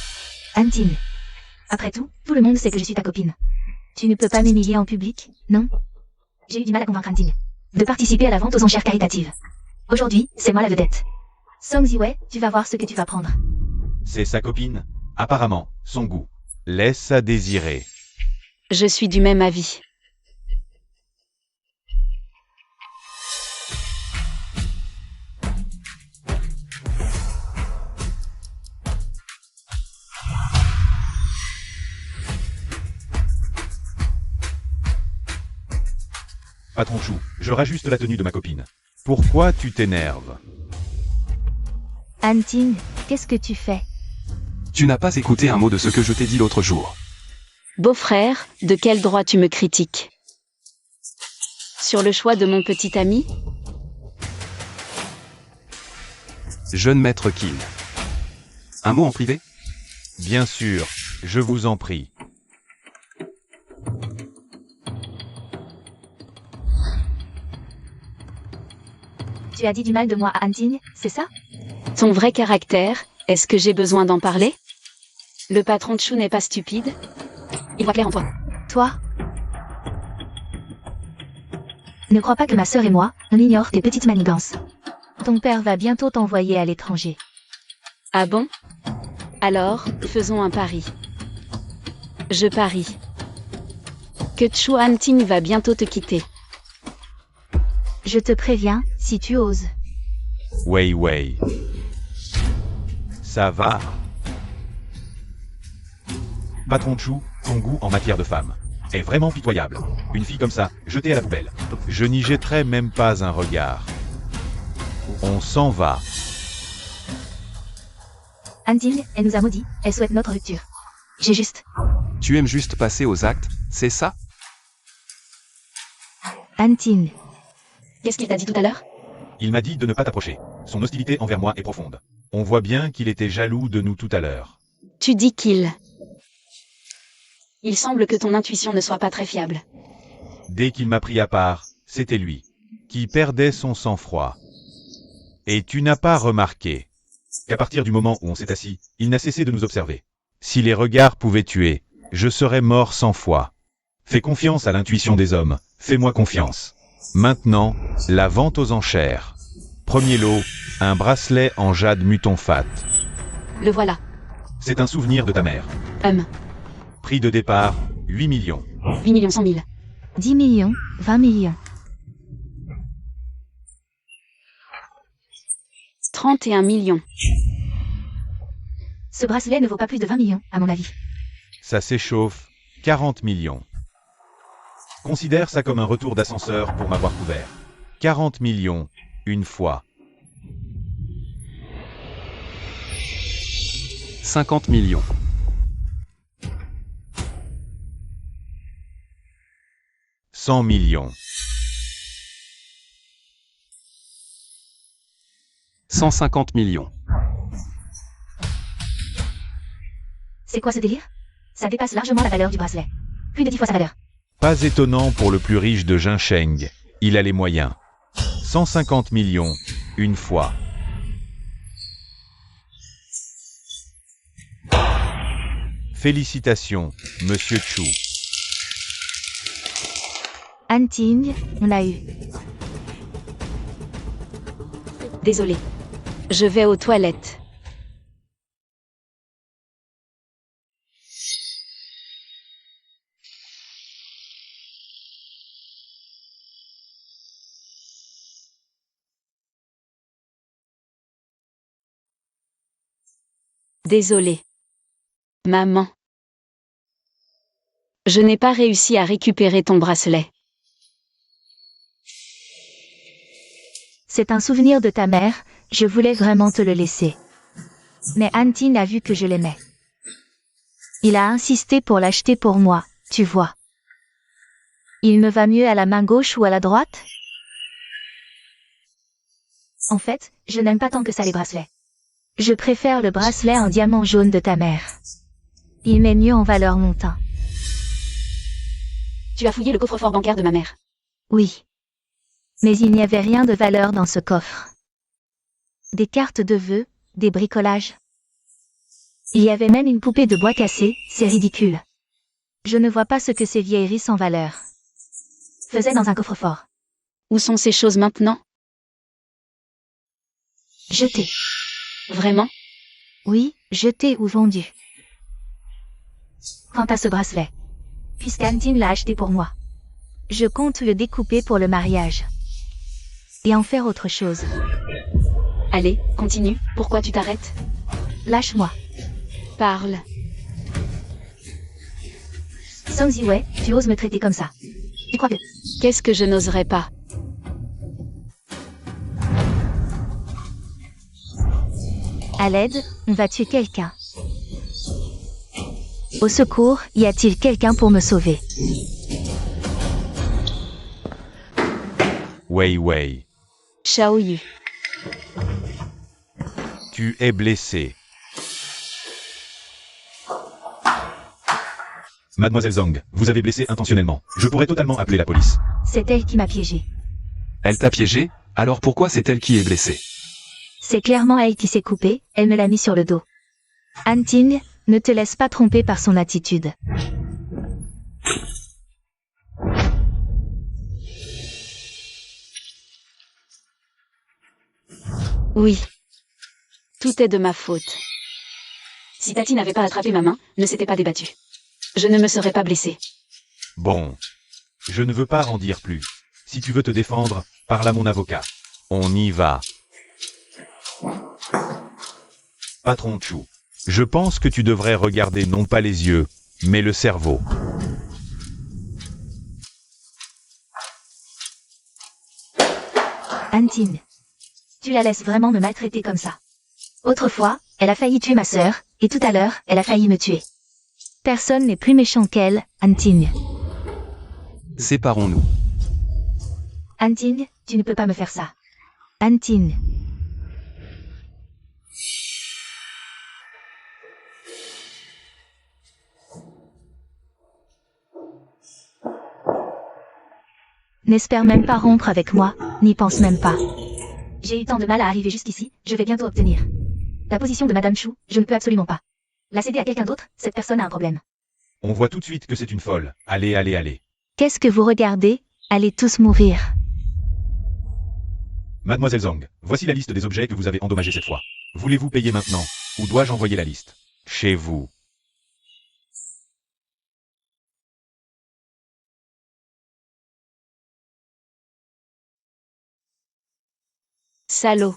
Antin. Après tout le monde sait que je suis ta copine. Tu ne peux pas m'humilier en public, non? J'ai eu du mal à convaincre Antin de participer à la vente aux enchères caritatives. Aujourd'hui, c'est moi la vedette. Song Ziwei, tu vas voir ce que tu vas prendre. C'est sa copine. Apparemment, son goût laisse à désirer. Je suis du même avis. Patron Chou, je rajuste la tenue de ma copine. Pourquoi tu t'énerves? Antin, qu'est-ce que tu fais? Tu n'as pas écouté un mot de ce que je t'ai dit l'autre jour. Beau-frère, de quel droit tu me critiques? Sur le choix de mon petit ami? Jeune maître Kin. Un mot en privé? Bien sûr, je vous en prie. Tu as dit du mal de moi à Antin, c'est ça? Ton vrai caractère, est-ce que j'ai besoin d'en parler? Le patron Chou n'est pas stupide? Il voit clair en toi. Toi? Ne crois pas que ma sœur et moi, on ignore tes petites manigances. Ton père va bientôt t'envoyer à l'étranger. Ah bon? Alors, faisons un pari. Je parie que Chou Antin va bientôt te quitter. Je te préviens, si tu oses. Wei. Ça va. Patron Chou, ton goût en matière de femme est vraiment pitoyable. Une fille comme ça, jetée à la poubelle. Je n'y jetterai même pas un regard. On s'en va. Antin, elle nous a maudits, elle souhaite notre rupture. J'ai juste... Tu aimes juste passer aux actes, c'est ça? Antin, Qu'est-ce qu'il t'a dit tout à l'heure? Il m'a dit de ne pas t'approcher. Son hostilité envers moi est profonde. On voit bien qu'il était jaloux de nous tout à l'heure. Tu dis qu'il... Il semble que ton intuition ne soit pas très fiable. Dès qu'il m'a pris à part, c'était lui, qui perdait son sang-froid. Et tu n'as pas remarqué qu'à partir du moment où on s'est assis, il n'a cessé de nous observer. Si les regards pouvaient tuer, je serais mort 100 fois. Fais confiance à l'intuition des hommes, fais-moi confiance. Maintenant, la vente aux enchères. Premier lot, un bracelet en jade muton fat. Le voilà. C'est un souvenir de ta mère. Prix de départ, 8 millions. 8 100 000. 10 millions, 20 millions. 31 millions. Ce bracelet ne vaut pas plus de 20 millions, à mon avis. Ça s'échauffe, 40 millions. Considère ça comme un retour d'ascenseur pour m'avoir couvert. 40 millions, une fois. 50 millions. 100 millions. 150 millions. C'est quoi ce délire? Ça dépasse largement la valeur du bracelet. Plus de 10 fois sa valeur. Pas étonnant pour le plus riche de Jincheng. Il a les moyens. 150 millions, une fois. Félicitations, Monsieur Chou. Anting, on l'a eu. Désolé. Je vais aux toilettes. Désolée. Maman. Je n'ai pas réussi à récupérer ton bracelet. C'est un souvenir de ta mère, je voulais vraiment te le laisser. Mais Antin a vu que je l'aimais. Il a insisté pour l'acheter pour moi, tu vois. Il me va mieux à la main gauche ou à la droite? En fait, je n'aime pas tant que ça les bracelets. Je préfère le bracelet en diamant jaune de ta mère. Il met mieux en valeur mon teint. Tu as fouillé le coffre-fort bancaire de ma mère. Oui. Mais il n'y avait rien de valeur dans ce coffre. Des cartes de vœux, des bricolages. Il y avait même une poupée de bois cassée, c'est ridicule. Je ne vois pas ce que ces vieilleries sans valeur faisaient dans un coffre-fort. Où sont ces choses maintenant? Jetées. Vraiment? Oui, jetées ou vendues. Quant à ce bracelet, puisqu'Antin l'a acheté pour moi, je compte le découper pour le mariage. Et en faire autre chose. Allez, continue, pourquoi tu t'arrêtes? Lâche-moi. Parle. Song Ziwei, tu oses me traiter comme ça. Tu crois que... Qu'est-ce que je n'oserais pas? À l'aide, on va tuer quelqu'un. Au secours, y a-t-il quelqu'un pour me sauver? Wei Wei, Xiaoyu. tu es blessé. Mademoiselle Zhang, vous avez blessé intentionnellement. Je pourrais totalement appeler la police. C'est elle qui m'a piégé. Elle t'a piégé? Alors pourquoi c'est elle qui est blessée? C'est clairement elle qui s'est coupée, elle me l'a mis sur le dos. Anting, ne te laisse pas tromper par son attitude. Oui. Tout est de ma faute. Si Tati n'avait pas attrapé ma main, ne s'était pas débattue. Je ne me serais pas blessée. Bon. Je ne veux pas en dire plus. Si tu veux te défendre, parle à mon avocat. On y va. Patron Chu, je pense que tu devrais regarder non pas les yeux, mais le cerveau. Anting, tu la laisses vraiment me maltraiter comme ça. Autrefois, elle a failli tuer ma sœur, et tout à l'heure, elle a failli me tuer. Personne n'est plus méchant qu'elle, Anting. Séparons-nous. Anting, tu ne peux pas me faire ça. Anting. N'espère même pas rompre avec moi, n'y pense même pas. J'ai eu tant de mal à arriver jusqu'ici, je vais bientôt obtenir. La position de Madame Chu, je ne peux absolument pas. La céder à quelqu'un d'autre, cette personne a un problème. On voit tout de suite que c'est une folle. Allez, allez, allez. Qu'est-ce que vous regardez? Allez tous mourir. Mademoiselle Zhang, voici la liste des objets que vous avez endommagés cette fois. Voulez-vous payer maintenant? Ou dois-je envoyer la liste? Chez vous. Salaud.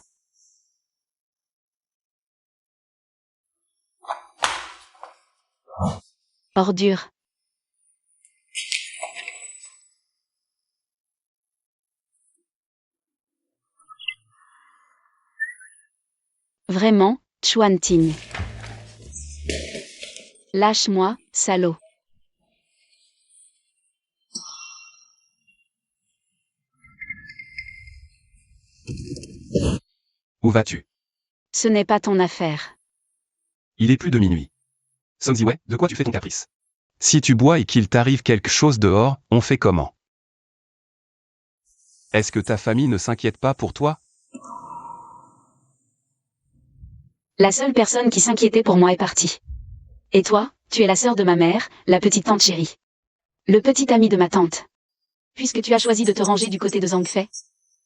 Ordure. Vraiment, Chuan Ting. Lâche-moi, salaud. Où vas-tu? Ce n'est pas ton affaire. Il est plus de minuit. Song Ziwei, de quoi tu fais ton caprice? Si tu bois et qu'il t'arrive quelque chose dehors, on fait comment? Est-ce que ta famille ne s'inquiète pas pour toi? La seule personne qui s'inquiétait pour moi est partie. Et toi, tu es la sœur de ma mère, la petite tante chérie. Le petit ami de ma tante. Puisque tu as choisi de te ranger du côté de Zhang Fei,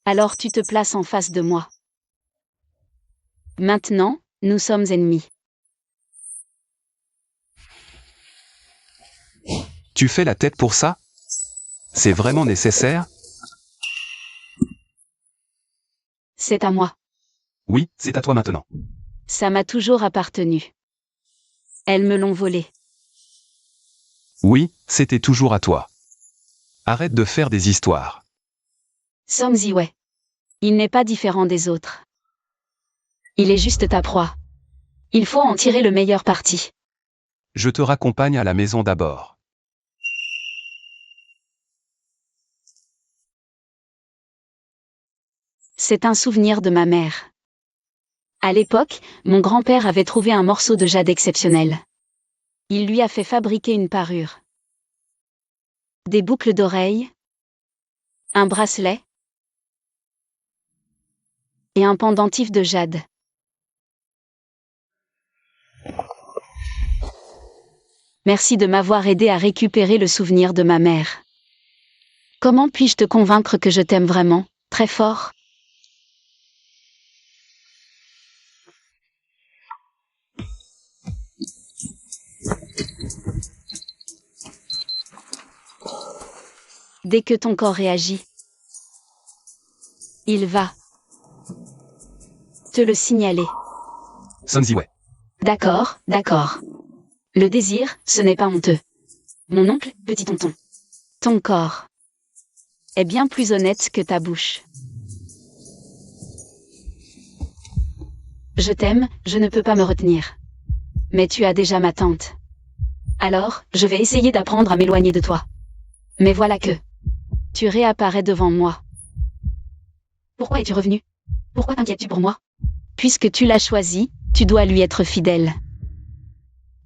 alors tu te places en face de moi. Maintenant, nous sommes ennemis. Tu fais la tête pour ça? C'est vraiment nécessaire? C'est à moi. Oui, c'est à toi maintenant. Ça m'a toujours appartenu. Elles me l'ont volé. Oui, c'était toujours à toi. Arrête de faire des histoires. Song Ziwei. Il n'est pas différent des autres. Il est juste ta proie. Il faut en tirer le meilleur parti. Je te raccompagne à la maison d'abord. C'est un souvenir de ma mère. À l'époque, mon grand-père avait trouvé un morceau de jade exceptionnel. Il lui a fait fabriquer une parure. Des boucles d'oreilles. Un bracelet. Et un pendentif de jade. Merci de m'avoir aidé à récupérer le souvenir de ma mère. Comment puis-je te convaincre que je t'aime vraiment, très fort ? Dès que ton corps réagit, il va te le signaler. Song Ziwei. D'accord, d'accord. Le désir, ce n'est pas honteux. Mon oncle, petit tonton. Ton corps est bien plus honnête que ta bouche. Je t'aime, je ne peux pas me retenir. Mais tu as déjà ma tante. Alors, je vais essayer d'apprendre à m'éloigner de toi. Mais voilà que tu réapparais devant moi. Pourquoi es-tu revenu ? Pourquoi t'inquiètes-tu pour moi ? Puisque tu l'as choisi, tu dois lui être fidèle.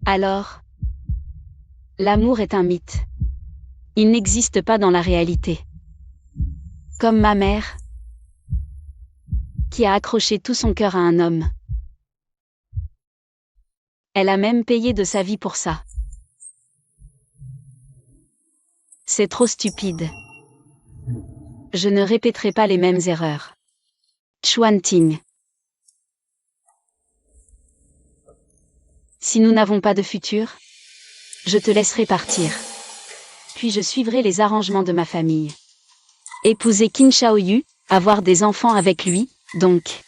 Alors, l'amour est un mythe. Il n'existe pas dans la réalité. Comme ma mère, qui a accroché tout son cœur à un homme. Elle a même payé de sa vie pour ça. C'est trop stupide. Je ne répéterai pas les mêmes erreurs. Chuan Ting. Si nous n'avons pas de futur, je te laisserai partir. Puis je suivrai les arrangements de ma famille. Épouser Qin Shaoyu, avoir des enfants avec lui, donc.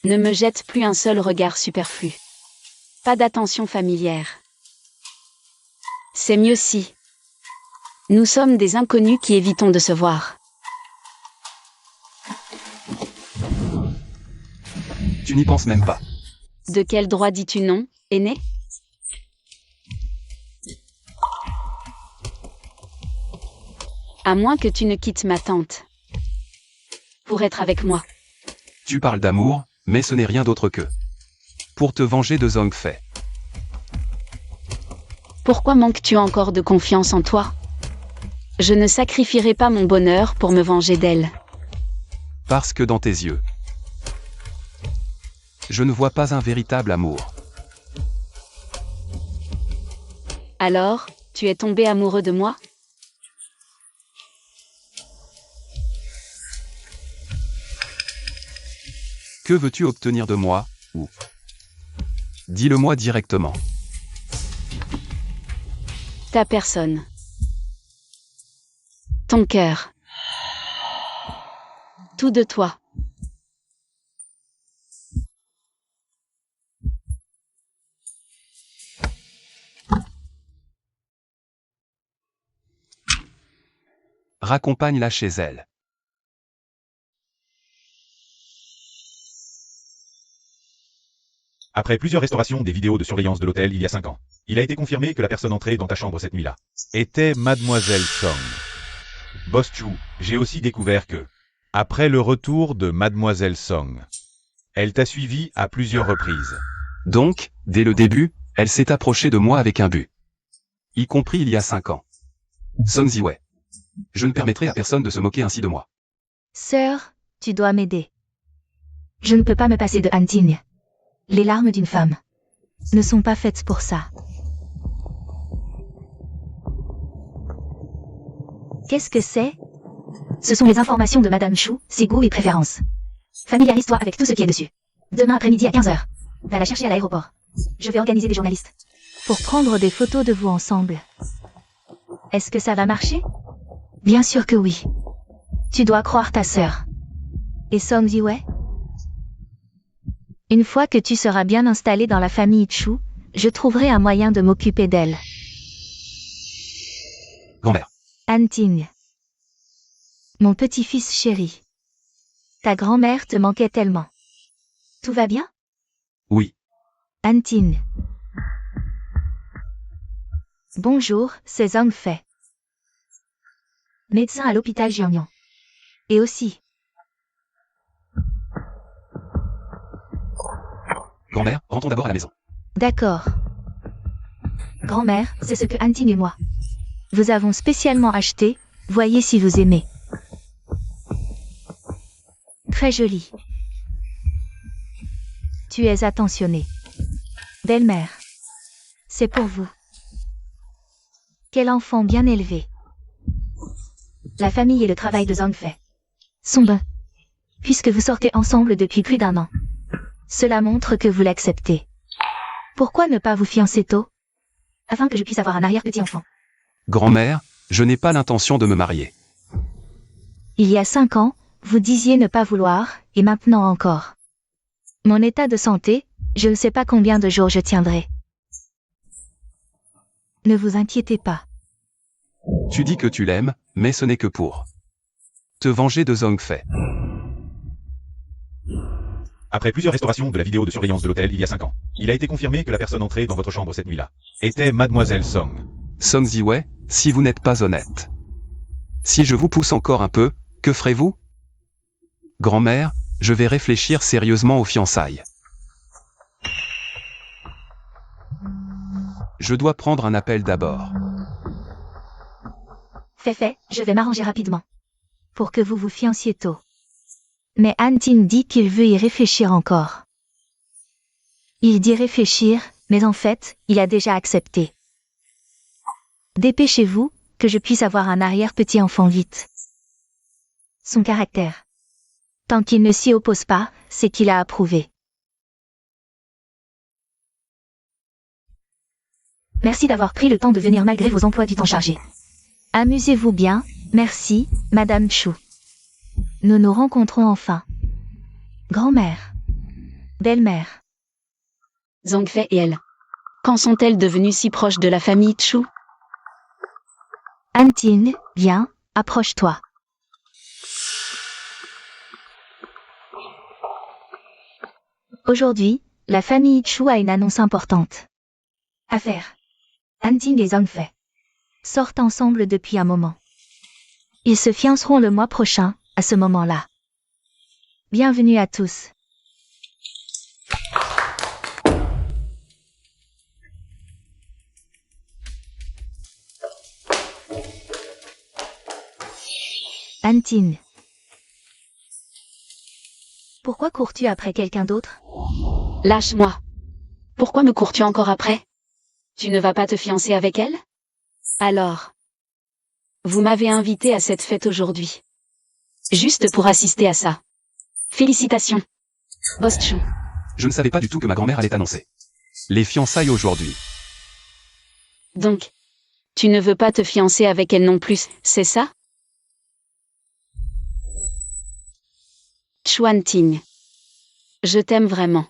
Ne me jette plus un seul regard superflu. Pas d'attention familière. C'est mieux si nous sommes des inconnus qui évitons de se voir. Tu n'y penses même pas. De quel droit dis-tu non, aîné ? À moins que tu ne quittes ma tante. Pour être avec moi. Tu parles d'amour, mais ce n'est rien d'autre que pour te venger de Zhong Fei. Pourquoi manques-tu encore de confiance en toi ? Je ne sacrifierai pas mon bonheur pour me venger d'elle. Parce que dans tes yeux, je ne vois pas un véritable amour. Alors, tu es tombé amoureux de moi ? Que veux-tu obtenir de moi, ou dis-le-moi directement. Ta personne. Ton cœur. Tout de toi. Raccompagne-la chez elle. Après plusieurs restaurations des vidéos de surveillance de l'hôtel il y a 5 ans, il a été confirmé que la personne entrée dans ta chambre cette nuit-là était Mademoiselle Song. Boss Chu, j'ai aussi découvert que, après le retour de Mademoiselle Song, elle t'a suivi à plusieurs reprises. Donc, dès le début, elle s'est approchée de moi avec un but. Y compris il y a 5 ans. Song Ziwei. Je ne permettrai à personne de se moquer ainsi de moi. Sœur, tu dois m'aider. Je ne peux pas me passer de Han Ting. Les larmes d'une femme ne sont pas faites pour ça. Qu'est-ce que c'est ? Ce sont les informations de Madame Chu, ses goûts et préférences. Familiarise-toi avec tout ce qui est dessus. Demain après-midi à 15h. Va la chercher à l'aéroport. Je vais organiser des journalistes pour prendre des photos de vous ensemble. Est-ce que ça va marcher ? Bien sûr que oui. Tu dois croire ta sœur. Et Song Ziwei ? Une fois que tu seras bien installé dans la famille Chu, je trouverai un moyen de m'occuper d'elle. Grand-mère. Anting. Mon petit-fils chéri. Ta grand-mère te manquait tellement. Tout va bien? Oui. Anting. Bonjour, c'est Zhang Fei. Médecin à l'hôpital Jiangnan. Et aussi. Grand-mère, rentrons d'abord à la maison. D'accord. Grand-mère, c'est ce que Anting et moi. Vous avons spécialement acheté, voyez si vous aimez. Très joli. Tu es attentionnée. Belle-mère. C'est pour vous. Quel enfant bien élevé. La famille et le travail de Zhang Fei sont bons. Puisque vous sortez ensemble depuis plus d'1 an. Cela montre que vous l'acceptez. Pourquoi ne pas vous fiancer tôt? Afin que je puisse avoir un arrière-petit-enfant. Grand-mère, je n'ai pas l'intention de me marier. Il y a 5 ans, vous disiez ne pas vouloir, et maintenant encore. Mon état de santé, je ne sais pas combien de jours je tiendrai. Ne vous inquiétez pas. Tu dis que tu l'aimes, mais ce n'est que pour te venger de Zhang Fei. Après plusieurs restaurations de la vidéo de surveillance de l'hôtel il y a 5 ans, il a été confirmé que la personne entrée dans votre chambre cette nuit-là était Mademoiselle Song. Song Ziwei, si vous n'êtes pas honnête. Si je vous pousse encore un peu, que ferez-vous? Grand-mère, je vais réfléchir sérieusement aux fiançailles. Je dois prendre un appel d'abord. Fait, je vais m'arranger rapidement. Pour que vous vous fianciez tôt. Mais Anting dit qu'il veut y réfléchir encore. Il dit réfléchir, mais en fait, il a déjà accepté. Dépêchez-vous, que je puisse avoir un arrière-petit-enfant vite. Son caractère. Tant qu'il ne s'y oppose pas, c'est qu'il a approuvé. Merci d'avoir pris le temps de venir malgré vos emplois du temps chargés. Amusez-vous bien, merci, Madame Chu. Nous nous rencontrons enfin. Grand-mère. Belle-mère. Zhang Fei et elle. Quand sont-elles devenues si proches de la famille Chu? Anting, viens, approche-toi. Aujourd'hui, la famille Chu a une annonce importante à faire. Anting et Zhang Fei sortent ensemble depuis un moment. Ils se fianceront le mois prochain, à ce moment-là. Bienvenue à tous. Anting. Pourquoi cours-tu après quelqu'un d'autre? Lâche-moi. Pourquoi me cours-tu encore après? Tu ne vas pas te fiancer avec elle? Alors. Vous m'avez invité à cette fête aujourd'hui. Juste pour assister à ça. Félicitations. Boss Chu. Je ne savais pas du tout que ma grand-mère allait annoncer les fiançailles aujourd'hui. Donc, tu ne veux pas te fiancer avec elle non plus, c'est ça? Chuan Ting. Je t'aime vraiment.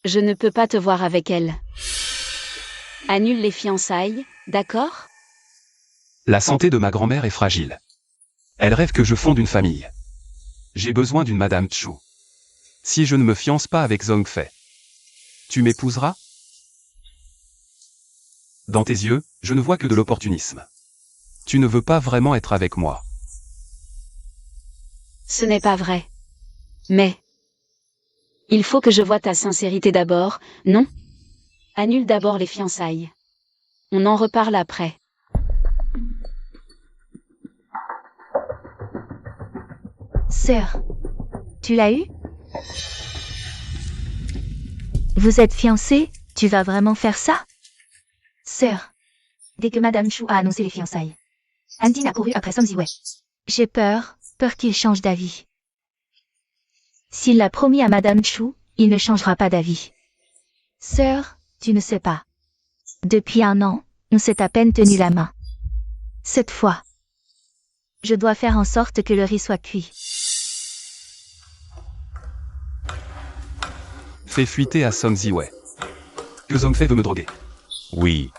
Je ne peux pas te voir avec elle. Annule les fiançailles, d'accord? La santé de ma grand-mère est fragile. Elle rêve que je fonde une famille. J'ai besoin d'une Madame Chu. Si je ne me fiance pas avec Zhang Fei, tu m'épouseras? Dans tes yeux, je ne vois que de l'opportunisme. Tu ne veux pas vraiment être avec moi. Ce n'est pas vrai. Mais... il faut que je voie ta sincérité d'abord, non? Annule d'abord les fiançailles. On en reparle après. Sœur. Tu l'as eu? Vous êtes fiancés, tu vas vraiment faire ça? Sœur. Dès que Madame Chu a annoncé les fiançailles, Anting a couru après Song Ziwei. J'ai peur qu'il change d'avis. S'il l'a promis à Madame Chu, il ne changera pas d'avis. Sœur, tu ne sais pas. Depuis 1 an, on s'est à peine tenu la main. Cette fois, je dois faire en sorte que le riz soit cuit. fait fuiter à Song Ziwei. Que Zhongfei veut me droguer. Oui.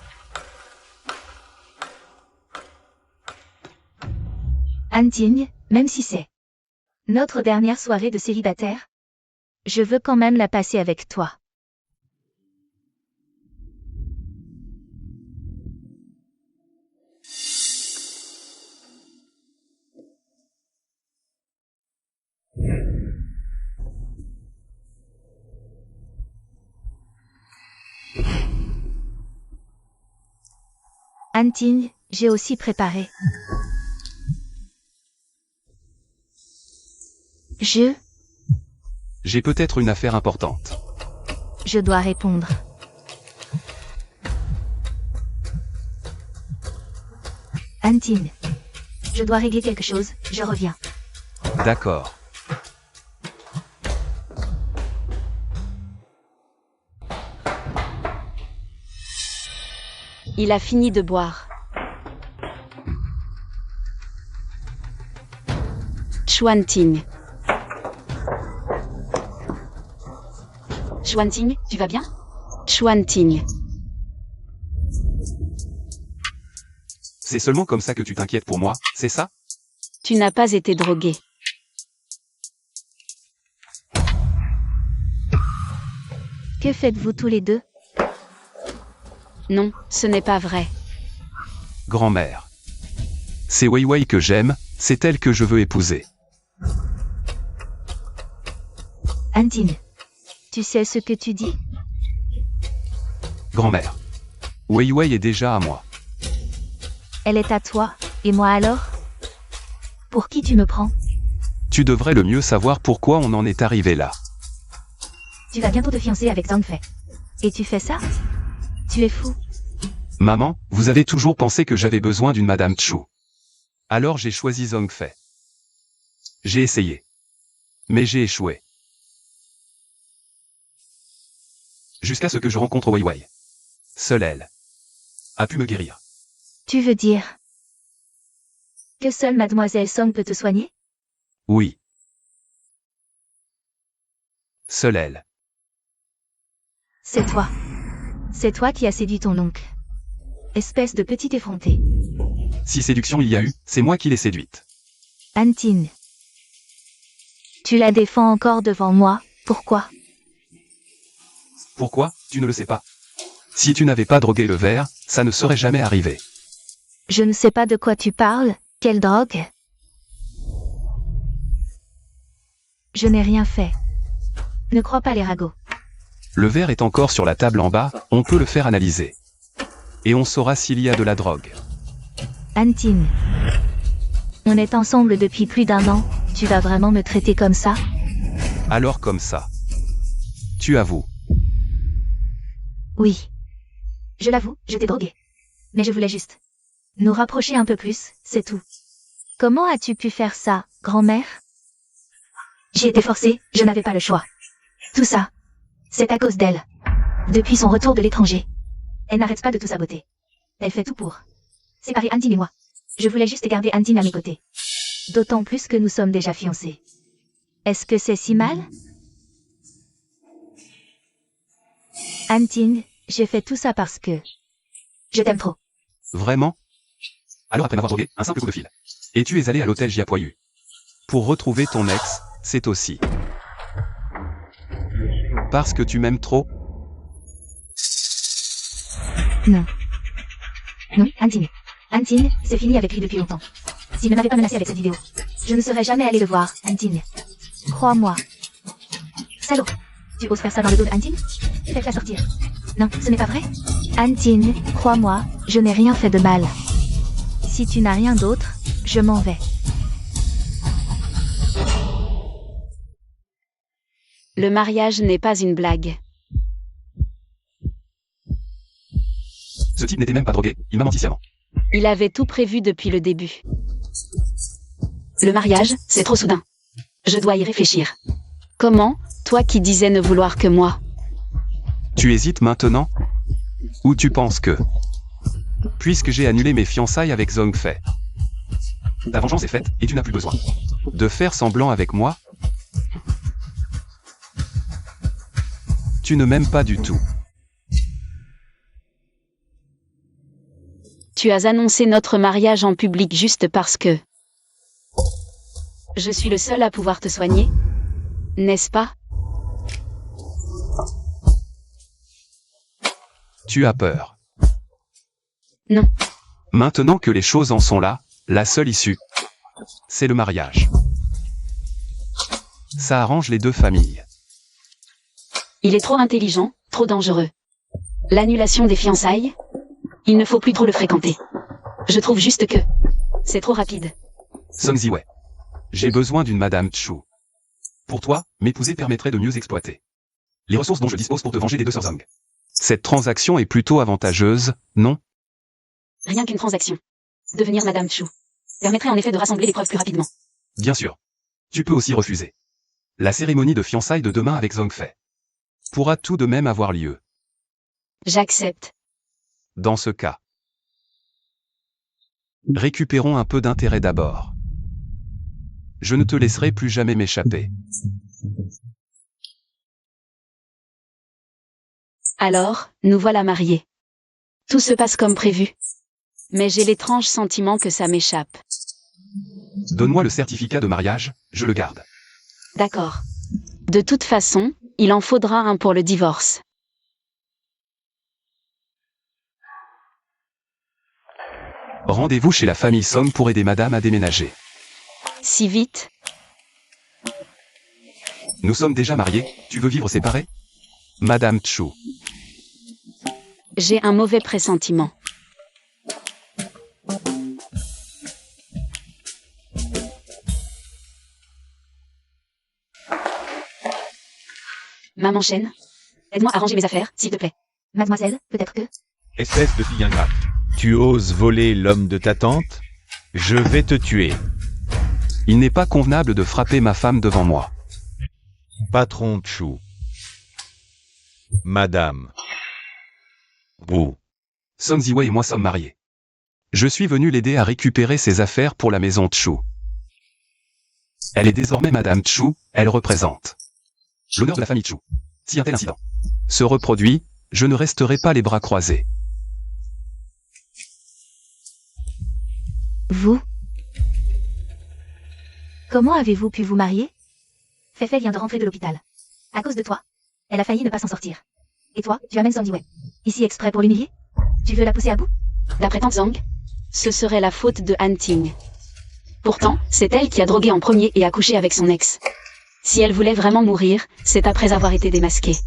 Anting, même si c'est notre dernière soirée de célibataire, je veux quand même la passer avec toi. Anting, j'ai aussi préparé. J'ai peut-être une affaire importante. Je dois répondre. Anting, je dois régler quelque chose, je reviens. D'accord. Il a fini de boire. Xuanting. Xuanting, tu vas bien? Xuanting. C'est seulement comme ça que tu t'inquiètes pour moi, c'est ça? Tu n'as pas été drogué. Que faites-vous tous les deux? Non, ce n'est pas vrai. Grand-mère. C'est Wei Wei que j'aime, c'est elle que je veux épouser. Anting, tu sais ce que tu dis? Grand-mère. Wei Wei est déjà à moi. Elle est à toi, et moi alors? Pour qui tu me prends? Tu devrais le mieux savoir pourquoi on en est arrivé là. Tu vas bientôt te fiancer avec Zhongfei. Et tu fais ça? Tu es fou. Maman, vous avez toujours pensé que j'avais besoin d'une Madame Chu. Alors j'ai choisi Zhongfei. J'ai essayé. Mais j'ai échoué. Jusqu'à ce que je rencontre Wei Wei. Seule elle a pu me guérir. Tu veux dire que seule Mademoiselle Song peut te soigner? Oui. Seule elle. C'est toi. C'est toi qui as séduit ton oncle. Espèce de petit effronté. Si séduction il y a eu, c'est moi qui l'ai séduite. Anting. Tu la défends encore devant moi, pourquoi? Pourquoi, tu ne le sais pas. Si tu n'avais pas drogué le verre, ça ne serait jamais arrivé. Je ne sais pas de quoi tu parles, quelle drogue? Je n'ai rien fait. Ne crois pas les ragots. Le verre est encore sur la table en bas, on peut le faire analyser. Et on saura s'il y a de la drogue. Anting. On est ensemble depuis plus d'1 an, tu vas vraiment me traiter comme ça? Alors comme ça. Tu avoues. Oui. Je l'avoue, je t'ai drogué. Mais je voulais juste nous rapprocher un peu plus, c'est tout. Comment as-tu pu faire ça, grand-mère? J'y étais forcée, je n'avais pas le choix. Tout ça, c'est à cause d'elle. Depuis son retour de l'étranger. Elle n'arrête pas de tout saboter. Elle fait tout pour séparer Anting et moi. Je voulais juste garder Anting à mes côtés. D'autant plus que nous sommes déjà fiancés. Est-ce que c'est si mal? Anting, j'ai fait tout ça parce que je t'aime trop. Vraiment? Alors après m'avoir drogué, un simple coup de fil. Et tu es allé à l'hôtel Jiapoyu. Pour retrouver ton ex, c'est aussi. Parce que tu m'aimes trop? Non. Non, Anting. Anting, c'est fini avec lui depuis longtemps. S'il ne m'avait pas menacé avec cette vidéo, je ne serais jamais allé le voir, Anting. Crois-moi. Salaud. Tu oses faire ça dans le dos de Anting? Faites-la sortir. Non, ce n'est pas vrai? Anting, crois-moi, je n'ai rien fait de mal. Si tu n'as rien d'autre, je m'en vais. Le mariage n'est pas une blague. Ce type n'était même pas drogué, il m'a menti sciemment. Il avait tout prévu depuis le début. Le mariage, c'est trop soudain. Je dois y réfléchir. Comment, toi qui disais ne vouloir que moi? Tu hésites maintenant? Ou tu penses que... Puisque j'ai annulé mes fiançailles avec Zhongfei. Ta vengeance est faite, et tu n'as plus besoin de faire semblant avec moi? Tu ne m'aimes pas du tout. Tu as annoncé notre mariage en public juste parce que... Je suis le seul à pouvoir te soigner, n'est-ce pas? Tu as peur. Non. Maintenant que les choses en sont là, la seule issue, c'est le mariage. Ça arrange les deux familles. Il est trop intelligent, trop dangereux. L'annulation des fiançailles? Il ne faut plus trop le fréquenter. Je trouve juste que... c'est trop rapide. Song Ziwei. J'ai besoin d'une Madame Chu. Pour toi, m'épouser permettrait de mieux exploiter les ressources dont je dispose pour te venger des deux sœurs Zhang. Cette transaction est plutôt avantageuse, non? Rien qu'une transaction. Devenir Madame Chu permettrait en effet de rassembler les preuves plus rapidement. Bien sûr. Tu peux aussi refuser. La cérémonie de fiançailles de demain avec Zhang Fei pourra tout de même avoir lieu. J'accepte. Dans ce cas, récupérons un peu d'intérêt d'abord. Je ne te laisserai plus jamais m'échapper. Alors, nous voilà mariés. Tout se passe comme prévu. Mais j'ai l'étrange sentiment que ça m'échappe. Donne-moi le certificat de mariage, je le garde. D'accord. De toute façon, il en faudra un pour le divorce. Rendez-vous chez la famille Song pour aider madame à déménager. Si vite? Nous sommes déjà mariés, tu veux vivre séparés? Madame Chu. J'ai un mauvais pressentiment. Maman Chen, aide-moi à ranger mes affaires, s'il te plaît. Mademoiselle, peut-être que... Espèce de fille ingrate. Tu oses voler l'homme de ta tante? Je vais te tuer. Il n'est pas convenable de frapper ma femme devant moi. Patron Chu. Madame. Wu. Song Ziwei et moi sommes mariés. Je suis venu l'aider à récupérer ses affaires pour la maison Chu. Elle est désormais Madame Chu, elle représente l'honneur de la famille Chu. Si un tel incident se reproduit, je ne resterai pas les bras croisés. Vous? Comment avez-vous pu vous marier? Feifei vient de rentrer de l'hôpital. À cause de toi. Elle a failli ne pas s'en sortir. Et toi, tu amènes Song Ziwei ici exprès pour l'humilier? Tu veux la pousser à bout? D'après Tante Zhang, ce serait la faute de Han Ting. Pourtant, c'est elle qui a drogué en premier et a couché avec son ex. Si elle voulait vraiment mourir, c'est après avoir été démasquée.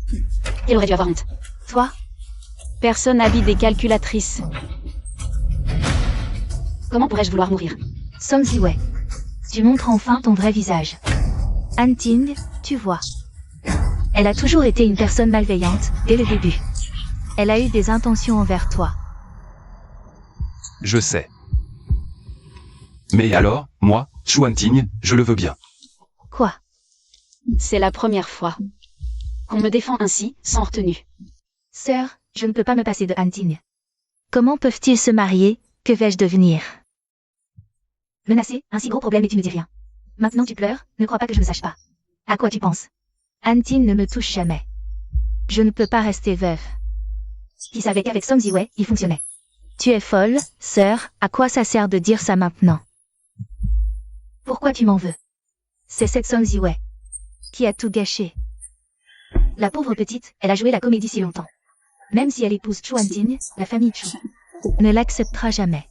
Elle aurait dû avoir honte. Toi? Personne habille des calculatrices. Comment pourrais-je vouloir mourir? Song Ziwei, tu montres enfin ton vrai visage. Han Ting, tu vois. Elle a toujours été une personne malveillante, dès le début. Elle a eu des intentions envers toi. Je sais. Mais alors, moi, Chu Hanting, je le veux bien. Quoi? C'est la première fois qu'on me défend ainsi, sans retenue. Sœur, je ne peux pas me passer de Han Ting. Comment peuvent-ils se marier? Que vais-je devenir? Menacé, un si gros problème et tu ne dis rien. Maintenant tu pleures, ne crois pas que je ne sache pas. À quoi tu penses? Han Ting ne me touche jamais. Je ne peux pas rester veuve. Qui savait qu'avec Song Ziwei, il fonctionnait. Tu es folle, sœur, à quoi ça sert de dire ça maintenant? Pourquoi tu m'en veux? C'est cette Song Ziwei qui a tout gâché. La pauvre petite, elle a joué la comédie si longtemps. Même si elle épouse Chu Hanting, la famille Chu ne l'acceptera jamais.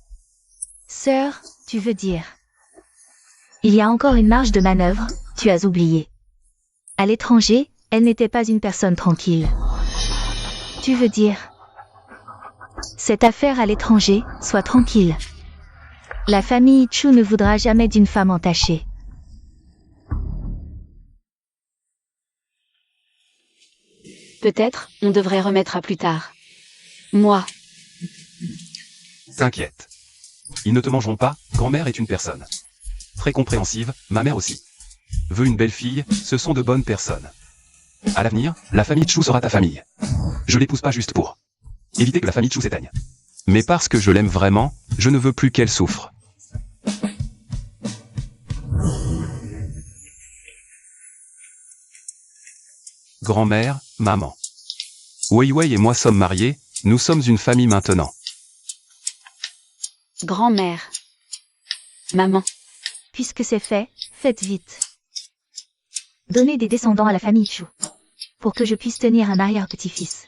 Sœur, tu veux dire? Il y a encore une marge de manœuvre, tu as oublié. À l'étranger, elle n'était pas une personne tranquille. Tu veux dire? Cette affaire à l'étranger, sois tranquille. La famille Chu ne voudra jamais d'une femme entachée. Peut-être, on devrait remettre à plus tard. Moi, T'inquiète. Ils ne te mangeront pas, grand-mère est une personne très compréhensive, ma mère aussi. Veux une belle fille, ce sont de bonnes personnes. À l'avenir, la famille Chu sera ta famille. Je l'épouse pas juste pour éviter que la famille Chu s'éteigne. Mais parce que je l'aime vraiment, je ne veux plus qu'elle souffre. Grand-mère, maman. Wei Wei et moi sommes mariés, nous sommes une famille maintenant. Grand-mère. Maman. Puisque c'est fait, faites vite. Donnez des descendants à la famille Chu. Pour que je puisse tenir un arrière-petit-fils.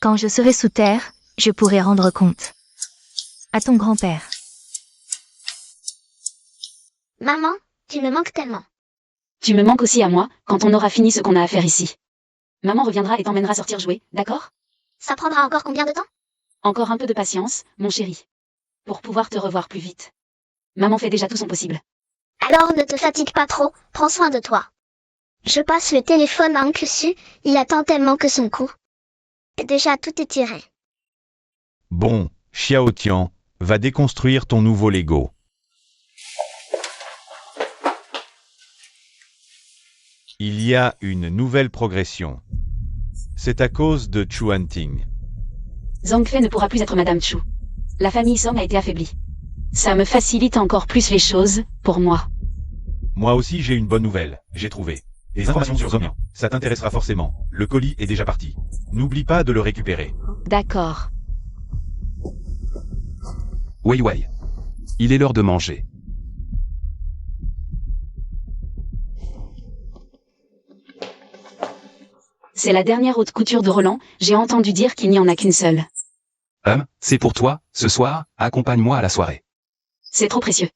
Quand je serai sous terre, je pourrai rendre compte. À ton grand-père. Maman, tu me manques tellement. Tu me manques aussi à moi, quand on aura fini ce qu'on a à faire ici. Maman reviendra et t'emmènera sortir jouer, d'accord? Ça prendra encore combien de temps? Encore un peu de patience, mon chéri. Pour pouvoir te revoir plus vite. Maman fait déjà tout son possible. Alors ne te fatigue pas trop, prends soin de toi. Je passe le téléphone à Oncle Su, il attend tellement que son cou. Et déjà tout est tiré. Bon, Xiao Tian, va déconstruire ton nouveau Lego. Il y a une nouvelle progression. C'est à cause de Chu Hanting. Zhang Fei ne pourra plus être Madame Chu. La famille Song a été affaiblie. Ça me facilite encore plus les choses, pour moi. Moi aussi j'ai une bonne nouvelle, j'ai trouvé. Des informations sur Zomian, ça t'intéressera forcément. Le colis est déjà parti. N'oublie pas de le récupérer. D'accord. Wei Wei. Il est l'heure de manger. C'est la dernière haute couture de Roland, j'ai entendu dire qu'il n'y en a qu'une seule. C'est pour toi, ce soir, accompagne-moi à la soirée. C'est trop précieux.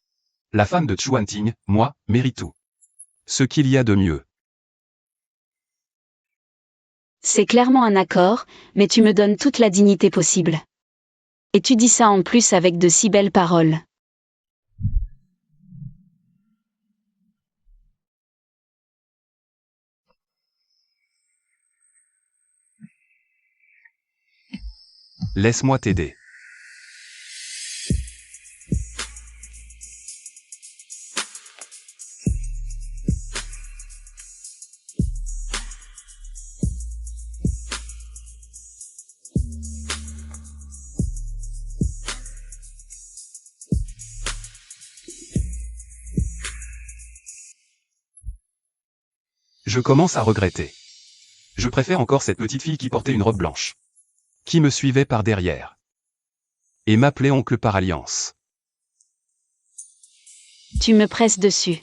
La femme de Chu Hanting, moi, mérite tout. Ce qu'il y a de mieux. C'est clairement un accord, mais tu me donnes toute la dignité possible. Et tu dis ça en plus avec de si belles paroles. Laisse-moi t'aider. Je commence à regretter. Je préfère encore cette petite fille qui portait une robe blanche. Qui me suivait par derrière. Et m'appelait oncle par alliance. Tu me presses dessus.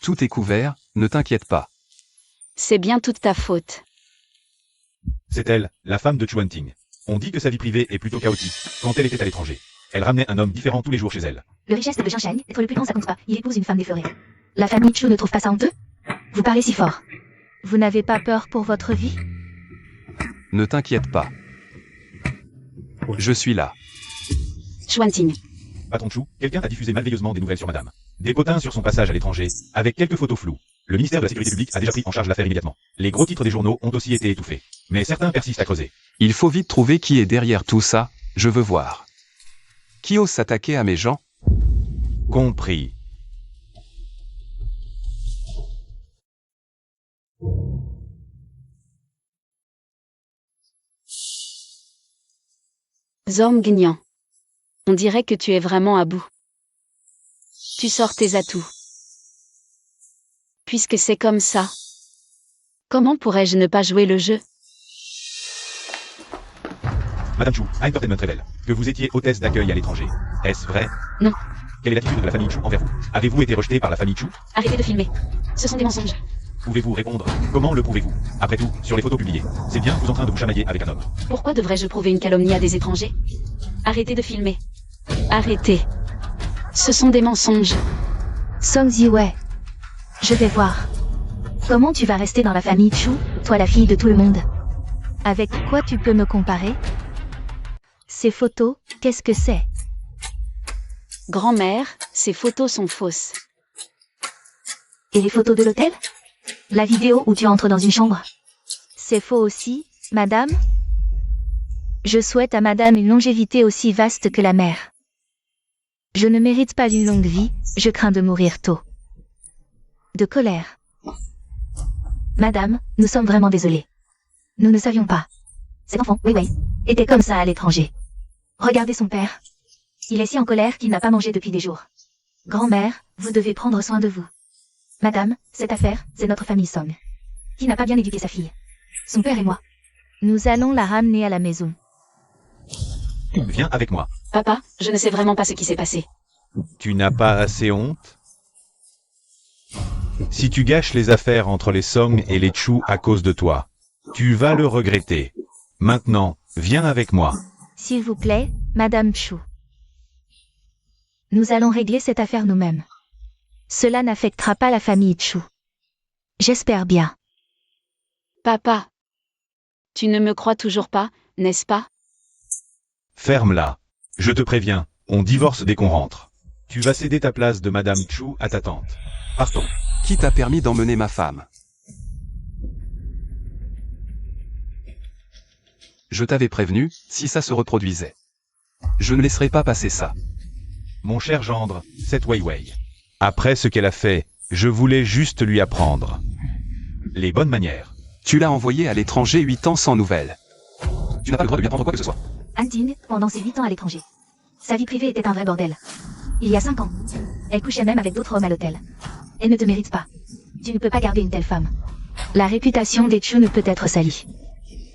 Tout est couvert, ne t'inquiète pas. C'est bien toute ta faute. C'est elle, la femme de Chu Hanting. On dit que sa vie privée est plutôt chaotique, quand elle était à l'étranger. Elle ramenait un homme différent tous les jours chez elle. Le richesse de Shanshang, être le plus grand ça compte pas, il épouse une femme déflorée. La famille Chu ne trouve pas ça honteux? Vous parlez si fort. Vous n'avez pas peur pour votre vie? Ne t'inquiète pas. Je suis là. Chuanting. Patron Chu, quelqu'un a diffusé malveilleusement des nouvelles sur madame. Des potins sur son passage à l'étranger, avec quelques photos floues. Le ministère de la Sécurité publique a déjà pris en charge l'affaire immédiatement. Les gros titres des journaux ont aussi été étouffés. Mais certains persistent à creuser. Il faut vite trouver qui est derrière tout ça, je veux voir. Qui ose s'attaquer à mes gens? Compris. Zhang Gnian. On dirait que tu es vraiment à bout. Tu sors tes atouts. Puisque c'est comme ça. Comment pourrais-je ne pas jouer le jeu? Madame Chu, Entertainment révèle que vous étiez hôtesse d'accueil à l'étranger. Est-ce vrai? Non. Quelle est l'attitude de la famille Chu envers vous? Avez-vous été rejeté par la famille Chu? Arrêtez de filmer. Ce sont des mensonges. Pouvez-vous répondre? Comment le prouvez-vous? Après tout, sur les photos publiées, c'est bien vous en train de vous chamailler avec un homme. Pourquoi devrais-je prouver une calomnie à des étrangers? Arrêtez de filmer. Arrêtez. Ce sont des mensonges. Song Ziwei. Je vais voir. Comment tu vas rester dans la famille Chu, toi la fille de tout le monde? Avec quoi tu peux me comparer? Ces photos, qu'est-ce que c'est? Grand-mère, ces photos sont fausses. Et les photos de l'hôtel? La vidéo où tu entres dans une chambre? C'est faux aussi, madame? Je souhaite à madame une longévité aussi vaste que la mer. Je ne mérite pas une longue vie, je crains de mourir tôt. De colère. Madame, nous sommes vraiment désolés. Nous ne savions pas. Cet enfant, oui, était comme ça à l'étranger. Regardez son père. Il est si en colère qu'il n'a pas mangé depuis des jours. Grand-mère, vous devez prendre soin de vous. Madame, cette affaire, c'est notre famille Song. Qui n'a pas bien éduqué sa fille? Son père et moi. Nous allons la ramener à la maison. Viens avec moi. Papa, je ne sais vraiment pas ce qui s'est passé. Tu n'as pas assez honte? Si tu gâches les affaires entre les Song et les Chu à cause de toi, tu vas le regretter. Maintenant, viens avec moi. S'il vous plaît, Madame Chu. Nous allons régler cette affaire nous-mêmes. Cela n'affectera pas la famille Chu. J'espère bien. Papa. Tu ne me crois toujours pas, n'est-ce pas? Ferme-la. Je te préviens, on divorce dès qu'on rentre. Tu vas céder ta place de Madame Chu à ta tante. Partons. Qui t'a permis d'emmener ma femme? Je t'avais prévenu, si ça se reproduisait. Je ne laisserai pas passer ça. Mon cher gendre, cette Wei Wei. Après ce qu'elle a fait, je voulais juste lui apprendre les bonnes manières. Tu l'as envoyée à l'étranger 8 ans sans nouvelles. Tu n'as pas le droit de lui apprendre quoi que ce soit. Han Ting, pendant ses 8 ans à l'étranger. Sa vie privée était un vrai bordel. Il y a 5 ans. Elle couchait même avec d'autres hommes à l'hôtel. Elle ne te mérite pas. Tu ne peux pas garder une telle femme. La réputation des Chu ne peut être salie.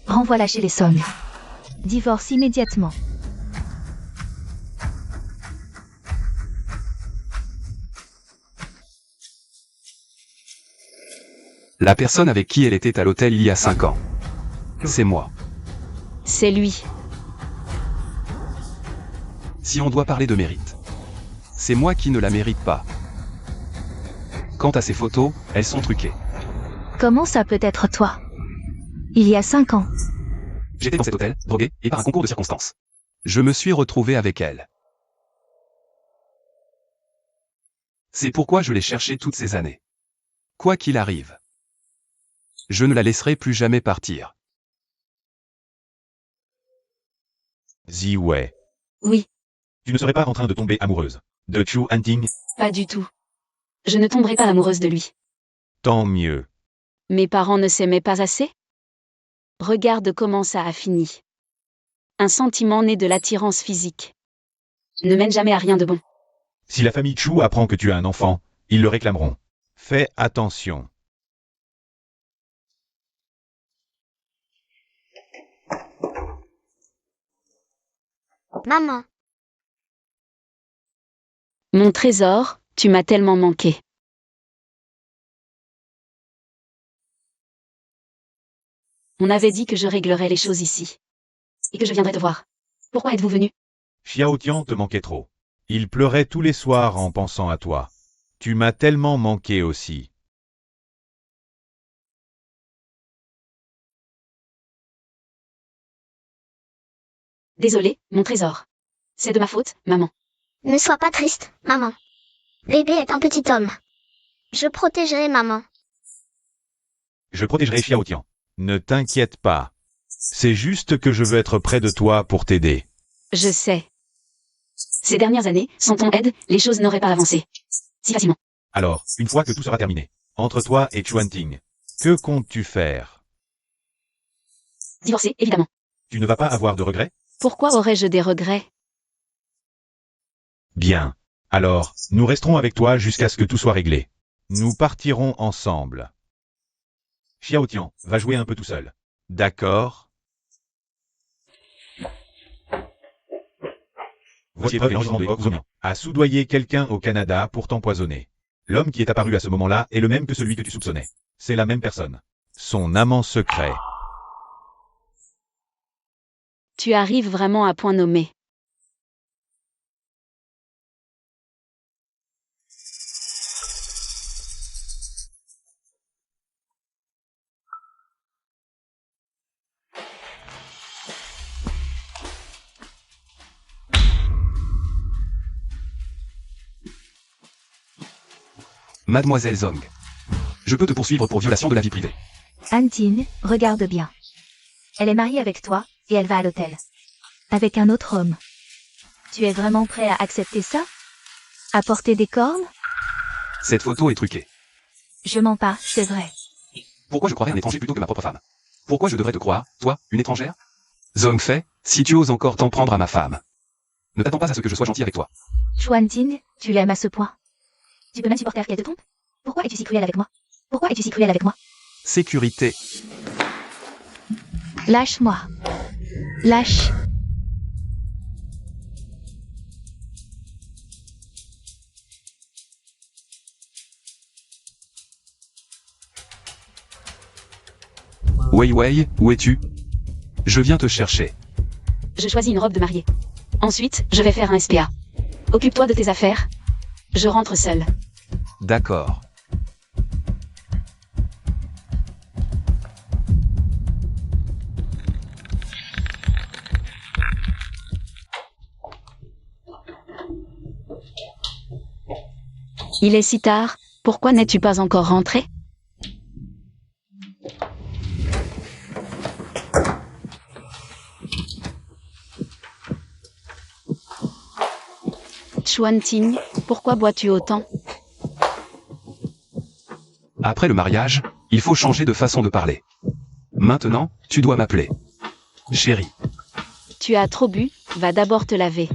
Renvoie-la chez les Song. Divorce immédiatement. La personne avec qui elle était à l'hôtel il y a 5 ans. C'est moi. C'est lui. Si on doit parler de mérite. C'est moi qui ne la mérite pas. Quant à ces photos, elles sont truquées. Comment ça peut être toi? Il y a 5 ans. J'étais dans cet hôtel, drogué, et par un concours de circonstances. Je me suis retrouvé avec elle. C'est pourquoi je l'ai cherchée toutes ces années. Quoi qu'il arrive. Je ne la laisserai plus jamais partir. Ziwei. Oui, Tu ne serais pas en train de tomber amoureuse de Chu Hanting? pas du tout. Je ne tomberai pas amoureuse de lui. Tant mieux. Mes parents ne s'aimaient pas assez? Regarde comment ça a fini. Un sentiment né de l'attirance physique ne mène jamais à rien de bon. Si la famille Chu apprend que tu as un enfant, ils le réclameront. Fais attention. Maman, Mon trésor, tu m'as tellement manqué. On avait dit que je réglerais les choses ici. Et que je viendrais te voir. Pourquoi êtes-vous venu? Xiao Tian te manquait trop. Il pleurait tous les soirs en pensant à toi. Tu m'as tellement manqué aussi. Désolé, mon trésor. C'est de ma faute, maman. ne sois pas triste, maman. Bébé est un petit homme. Je protégerai maman. Je protégerai Xiao Tian. Ne t'inquiète pas. C'est juste que je veux être près de toi pour t'aider. Je sais. Ces dernières années, sans ton aide, les choses n'auraient pas avancé. Si facilement. Alors, une fois que tout sera terminé, entre toi et Chu Hanting, que comptes-tu faire? Divorcer, évidemment. Tu ne vas pas avoir de regrets? Pourquoi aurais-je des regrets? Bien. Alors, nous resterons avec toi jusqu'à ce que tout soit réglé. Nous partirons ensemble. Xiao Tian va jouer un peu tout seul. D'accord? Voici preuve et enregistrement de Oxomian a soudoyé quelqu'un au Canada pour t'empoisonner. L'homme qui est apparu à ce moment-là est le même que celui que tu soupçonnais. C'est la même personne. Son amant secret. Tu arrives vraiment à point nommé. Mademoiselle Zong. Je peux te poursuivre pour violation de la vie privée. Han Ting, regarde bien. Elle est mariée avec toi, et elle va à l'hôtel. Avec un autre homme. Tu es vraiment prêt à accepter ça? À porter des cornes? Cette photo est truquée. Je mens pas, c'est vrai. Pourquoi je croirais un étranger plutôt que ma propre femme? Pourquoi je devrais te croire, toi, une étrangère? Zong Fei, si tu oses encore t'en prendre à ma femme. Ne t'attends pas à ce que je sois gentil avec toi. Chu Hanting, tu l'aimes à ce point. Tu peux même supporter qu'elle te trompe? Pourquoi es-tu si cruel avec moi? Pourquoi es-tu si cruel avec moi? Sécurité. Lâche-moi. Lâche. Wei Wei, où es-tu? Je viens te chercher. Je choisis une robe de mariée. Ensuite, je vais faire un SPA. Occupe-toi de tes affaires. Je rentre seule. D'accord. Il est si tard, pourquoi n'es-tu pas encore rentré? Xuanting, pourquoi bois-tu autant? Après le mariage, il faut changer de façon de parler. Maintenant, tu dois m'appeler chérie. Tu as trop bu, va d'abord te laver.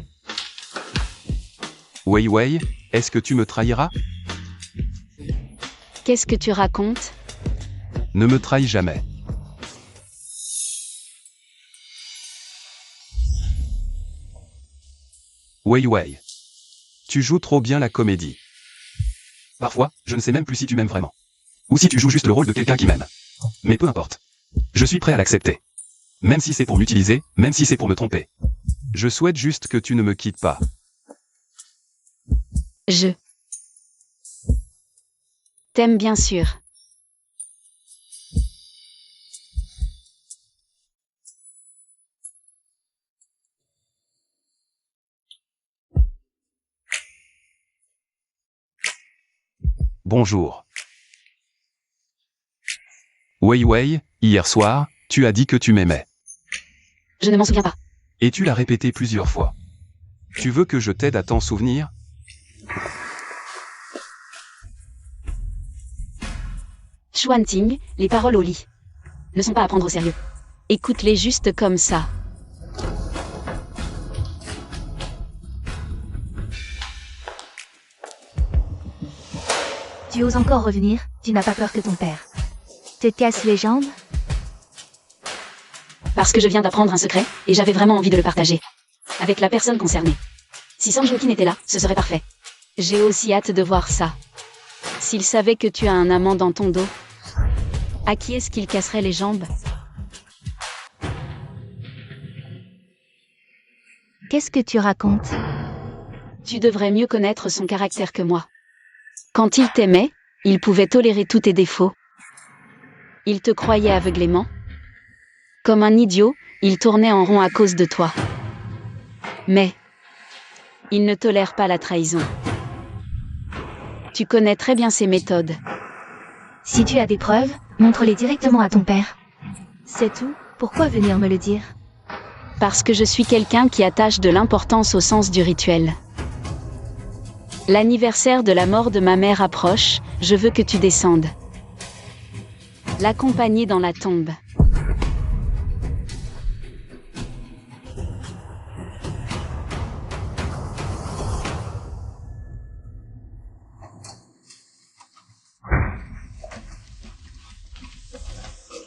Wei Wei, est-ce que tu me trahiras? Qu'est-ce que tu racontes? Ne me trahis jamais. Wei Wei. Tu joues trop bien la comédie. Parfois, je ne sais même plus si tu m'aimes vraiment. Ou si tu joues juste le rôle de quelqu'un qui m'aime. Mais peu importe. Je suis prêt à l'accepter. Même si c'est pour m'utiliser, même si c'est pour me tromper. Je souhaite juste que tu ne me quittes pas. Je t'aime bien sûr. Bonjour. Wei Wei, hier soir, tu as dit que tu m'aimais. Je ne m'en souviens pas. Et tu l'as répété plusieurs fois. Tu veux que je t'aide à t'en souvenir? Xuanting, les paroles au lit ne sont pas à prendre au sérieux. Écoute-les juste comme ça. Tu oses encore revenir, tu n'as pas peur que ton père te casse les jambes? Parce que je viens d'apprendre un secret, et j'avais vraiment envie de le partager. Avec la personne concernée. Si Sang Joong-kin était là, ce serait parfait. J'ai aussi hâte de voir ça. S'il savait que tu as un amant dans ton dos, à qui est-ce qu'il casserait les jambes? Qu'est-ce que tu racontes? Tu devrais mieux connaître son caractère que moi. Quand il t'aimait, il pouvait tolérer tous tes défauts. Il te croyait aveuglément. Comme un idiot, il tournait en rond à cause de toi. Mais il ne tolère pas la trahison. Tu connais très bien ses méthodes. Si tu as des preuves, montre-les directement à ton père. C'est tout, pourquoi venir me le dire? Parce que je suis quelqu'un qui attache de l'importance au sens du rituel. L'anniversaire de la mort de ma mère approche, je veux que tu descendes. L'accompagner dans la tombe.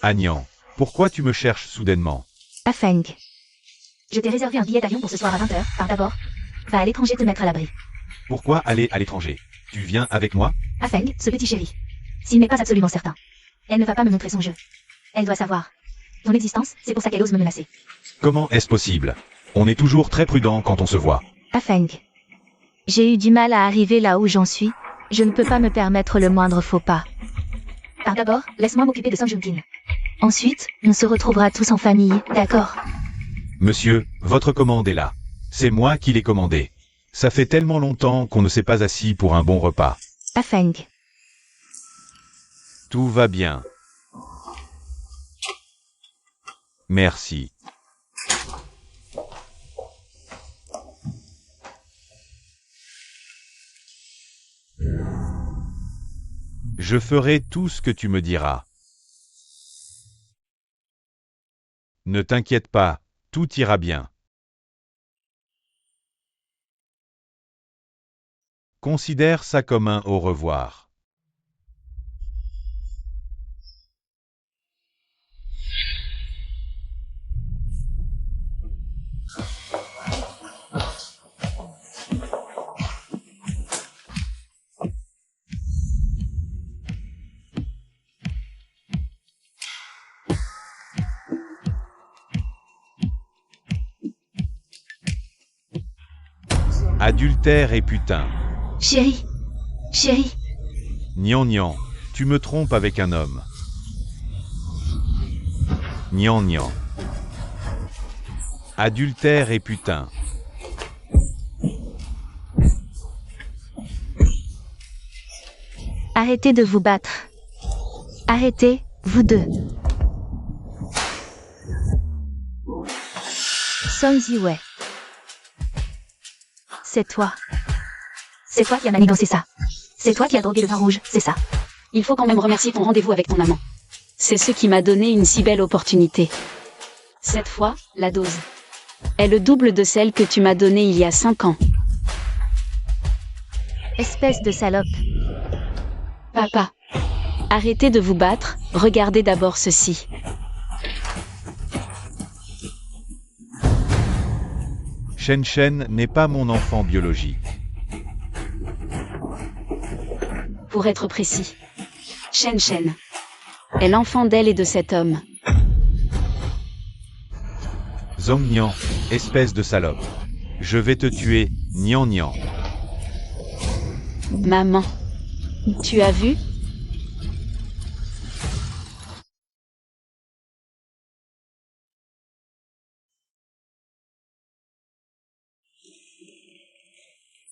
Agnan, pourquoi tu me cherches soudainement? Afeng. Je t'ai réservé un billet d'avion pour ce soir à 20h, pars d'abord. Va à l'étranger te mettre à l'abri. Pourquoi aller à l'étranger? Tu viens avec moi? Afeng, ce petit chéri. S'il n'est pas absolument certain. Elle ne va pas me montrer son jeu. Elle doit savoir. Ton existence, c'est pour ça qu'elle ose me menacer. Comment est-ce possible? On est toujours très prudent quand on se voit. Afeng. J'ai eu du mal à arriver là où j'en suis. Je ne peux pas me permettre le moindre faux pas. Pars d'abord, laisse-moi m'occuper de Sang Joong-kin. Ensuite, on se retrouvera tous en famille, d'accord? Monsieur, votre commande est là. C'est moi qui l'ai commandée. Ça fait tellement longtemps qu'on ne s'est pas assis pour un bon repas. Afeng. Tout va bien. Merci. Je ferai tout ce que tu me diras. Ne t'inquiète pas, tout ira bien. Considère ça comme un au revoir. Adultère et putain. Chérie. Chérie. Nian, tu me trompes avec un homme. Nian. Adultère et putain. Arrêtez de vous battre. Arrêtez, vous deux. Song Ziwei. C'est toi. C'est toi qui as manigancé ça. C'est toi qui as drogué le vin rouge, c'est ça. Il faut quand même remercier ton rendez-vous avec ton amant. C'est ce qui m'a donné une si belle opportunité. Cette fois, la dose est le double de celle que tu m'as donnée il y a 5 ans. Espèce de salope. Papa, arrêtez de vous battre, regardez d'abord ceci. Shen n'est pas mon enfant biologique. Pour être précis, Shen est l'enfant d'elle et de cet homme. Zhong Nian, espèce de salope. Je vais te tuer, Nian. Maman, tu as vu?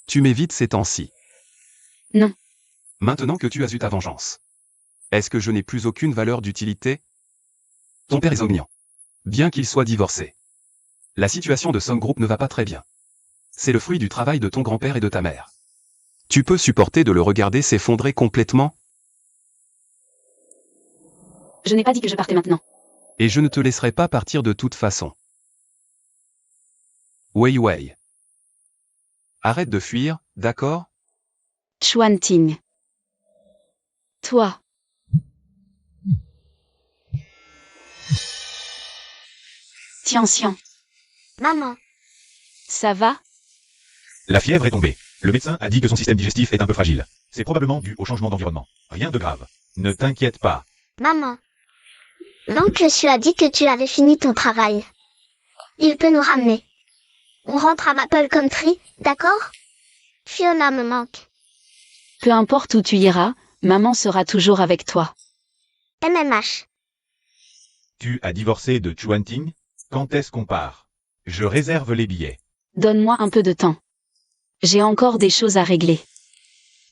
Tu m'évites ces temps-ci. Non. Maintenant que tu as eu ta vengeance. Est-ce que je n'ai plus aucune valeur d'utilité? Ton père est Zhong Nian. Bien qu'il soit divorcé. La situation de Song Group ne va pas très bien. C'est le fruit du travail de ton grand-père et de ta mère. Tu peux supporter de le regarder s'effondrer complètement? Je n'ai pas dit que je partais maintenant. Et je ne te laisserai pas partir de toute façon. Wei. Arrête de fuir, d'accord? Chuan Ting. Toi. Tian. Maman, Ça va? La fièvre est tombée. Le médecin a dit que son système digestif est un peu fragile. C'est probablement dû au changement d'environnement. Rien de grave. Ne t'inquiète pas. maman. L'oncle Su a dit que tu avais fini ton travail. Il peut nous ramener. On rentre à Maple Country, d'accord? Fiona me manque. Peu importe où tu iras, maman sera toujours avec toi. MMH. Tu as divorcé de Chuan Ting? Quand est-ce qu'on part? Je réserve les billets. Donne-moi un peu de temps. J'ai encore des choses à régler.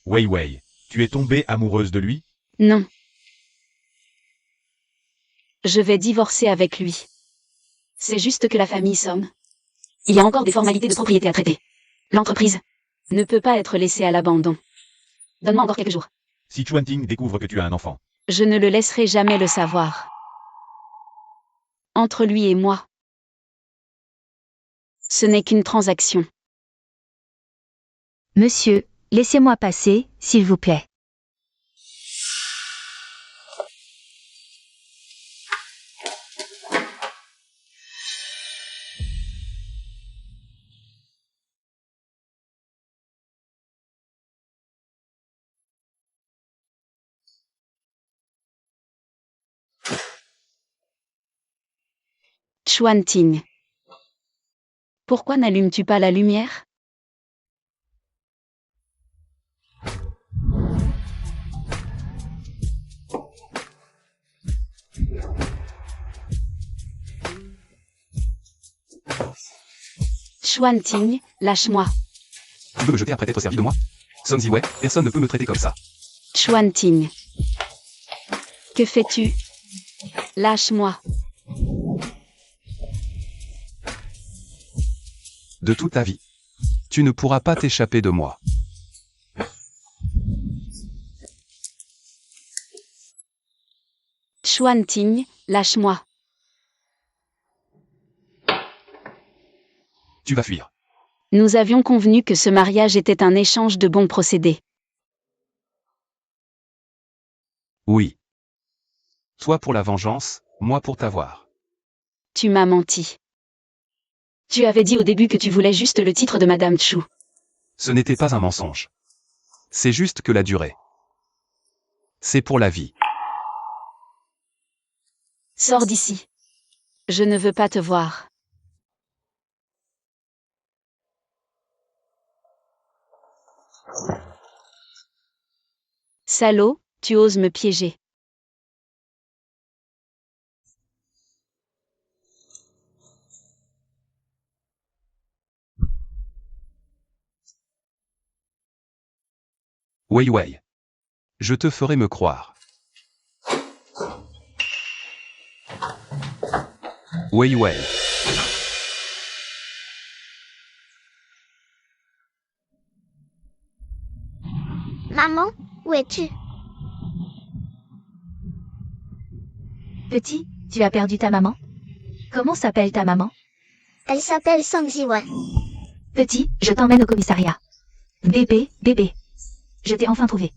Wei, tu es tombée amoureuse de lui? Non. Je vais divorcer avec lui. C'est juste que la famille somme. Il y a encore des formalités de propriété à traiter. L'entreprise ne peut pas être laissée à l'abandon. Donne-moi encore quelques jours. Si Chuan Ting découvre que tu as un enfant, Je ne le laisserai jamais le savoir. Entre lui et moi, ce n'est qu'une transaction. Monsieur, laissez-moi passer, s'il vous plaît. Chuan Ting. Pourquoi n'allumes-tu pas la lumière? Chuan Ting, lâche-moi. Tu veux me jeter après t'être servi de moi? Song Ziwei, personne ne peut me traiter comme ça. Chuan Ting. Que fais-tu? Lâche-moi. De toute ta vie. Tu ne pourras pas t'échapper de moi. Chuan Ting, lâche-moi. Tu vas fuir. Nous avions convenu que ce mariage était un échange de bons procédés. Oui. Toi pour la vengeance, moi pour t'avoir. Tu m'as menti. Tu avais dit au début que tu voulais juste le titre de Madame Chu. Ce n'était pas un mensonge. C'est juste que la durée. C'est pour la vie. Sors d'ici. Je ne veux pas te voir. Salaud, tu oses me piéger. Wei Wei. Je te ferai me croire. Wei Wei. Maman, où es-tu? Petit, tu as perdu ta maman? Comment s'appelle ta maman? Elle s'appelle Song Ziwei. Petit, je t'emmène au commissariat. Bébé. Je t'ai enfin trouvé.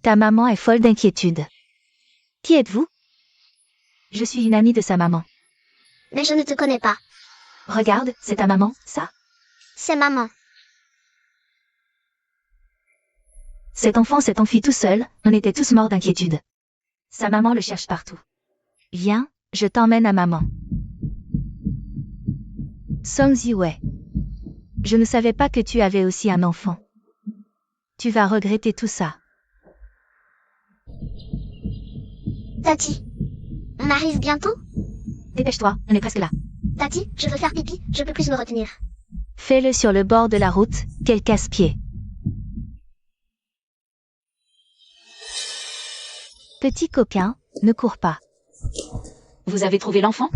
Ta maman est folle d'inquiétude. Qui êtes-vous? Je suis une amie de sa maman. Mais je ne te connais pas. Regarde, c'est ta maman, ça? C'est maman. Cet enfant s'est enfui tout seul, on était tous morts d'inquiétude. Sa maman le cherche partout. Viens, je t'emmène à maman. Song Ziwei. Je ne savais pas que tu avais aussi un enfant. Tu vas regretter tout ça. Tati. On arrive bientôt? Dépêche-toi, on est presque là. Tati, je veux faire pipi, je peux plus me retenir. Fais-le sur le bord de la route, quel casse-pied. Petit coquin, ne cours pas. Vous avez trouvé l'enfant?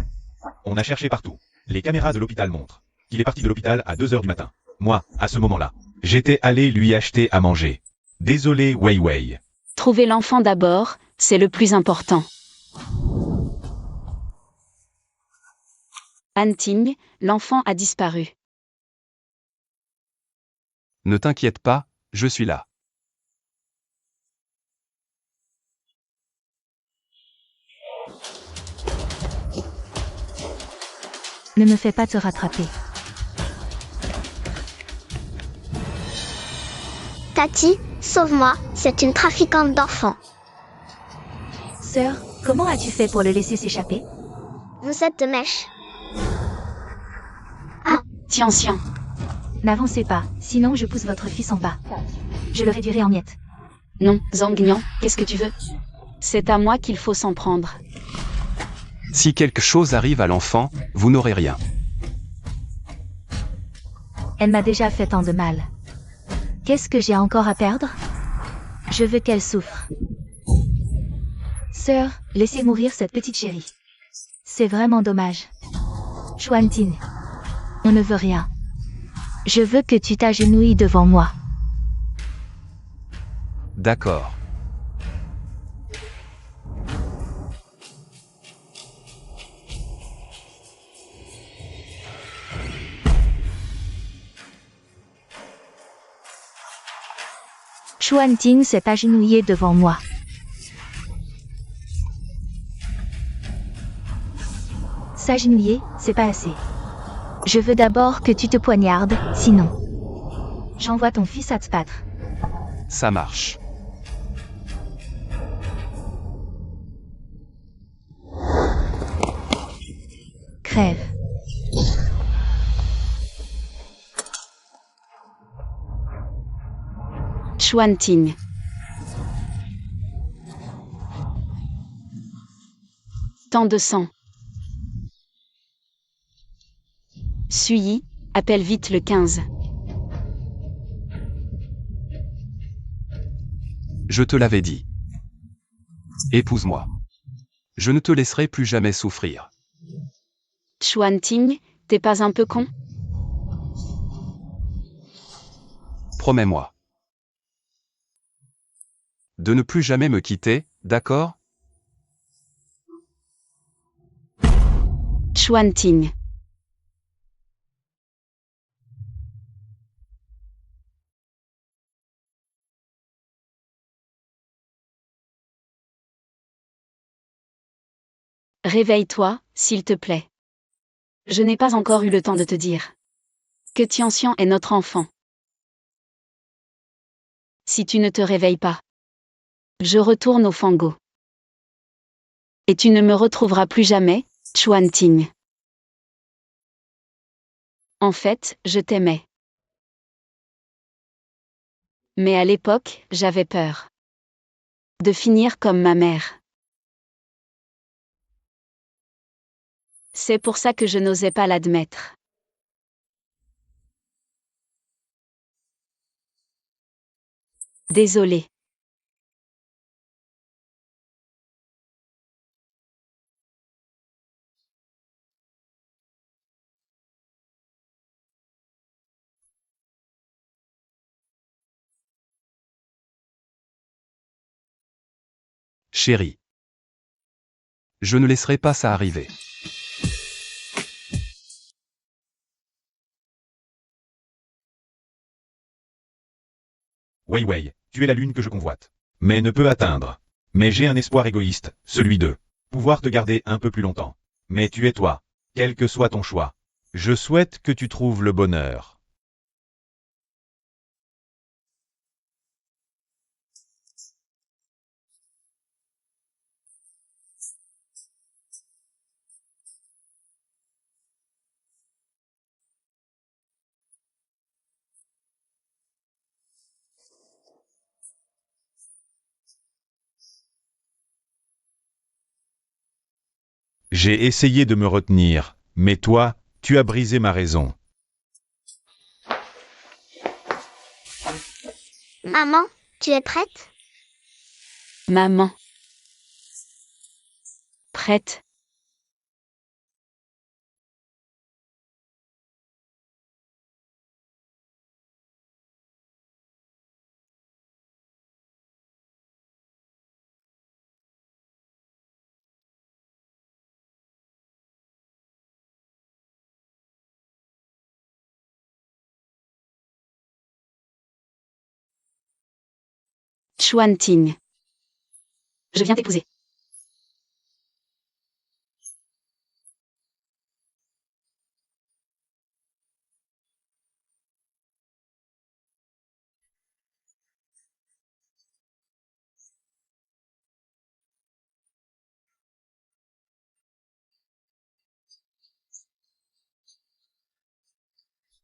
On a cherché partout. Les caméras de l'hôpital montrent qu'il est parti de l'hôpital à 2 heures du matin. Moi, à ce moment-là, j'étais allé lui acheter à manger. Désolé, Wei Wei. Trouver l'enfant d'abord, c'est le plus important. Han Ting, l'enfant a disparu. Ne t'inquiète pas, je suis là. Ne me fais pas te rattraper. Tati, sauve-moi, c'est une trafiquante d'enfants. Sœur, comment as-tu fait pour le laisser s'échapper? Vous êtes de mèche. Tian. N'avancez pas, sinon je pousse votre fils en bas. Je le réduirai en miettes. Non, Zhang Nian, qu'est-ce que tu veux? C'est à moi qu'il faut s'en prendre. Si quelque chose arrive à l'enfant, vous n'aurez rien. Elle m'a déjà fait tant de mal. Qu'est-ce que j'ai encore à perdre? Je veux qu'elle souffre. Sœur, laissez mourir cette petite chérie. C'est vraiment dommage. Xuanting. On ne veut rien. Je veux que tu t'agenouilles devant moi. D'accord. Xuanting s'est agenouillé devant moi. S'agenouiller, c'est pas assez. Je veux d'abord que tu te poignardes, sinon. J'envoie ton fils à te battre. Ça marche. Crève. Xuanting. Tant de sang. Suyi, appelle vite le 15. Je te l'avais dit. Épouse-moi. Je ne te laisserai plus jamais souffrir. Xuanting, t'es pas un peu con? Promets-moi. De ne plus jamais me quitter, d'accord? Xuanting. Réveille-toi, s'il te plaît. Je n'ai pas encore eu le temps de te dire que Tianxian est notre enfant. Si tu ne te réveilles pas, je retourne au Fango. Et tu ne me retrouveras plus jamais, Xuanting. En fait, je t'aimais. Mais à l'époque, j'avais peur. De finir comme ma mère. C'est pour ça que je n'osais pas l'admettre. Désolée. Chérie. Je ne laisserai pas ça arriver. Wei Wei, tu es la lune que je convoite. Mais ne peux atteindre. Mais j'ai un espoir égoïste, celui de pouvoir te garder un peu plus longtemps. Mais tu es toi. Quel que soit ton choix. Je souhaite que tu trouves le bonheur. J'ai essayé de me retenir, mais toi, tu as brisé ma raison. Maman, tu es prête? Maman. Prête. Xuan Ting. Je viens t'épouser.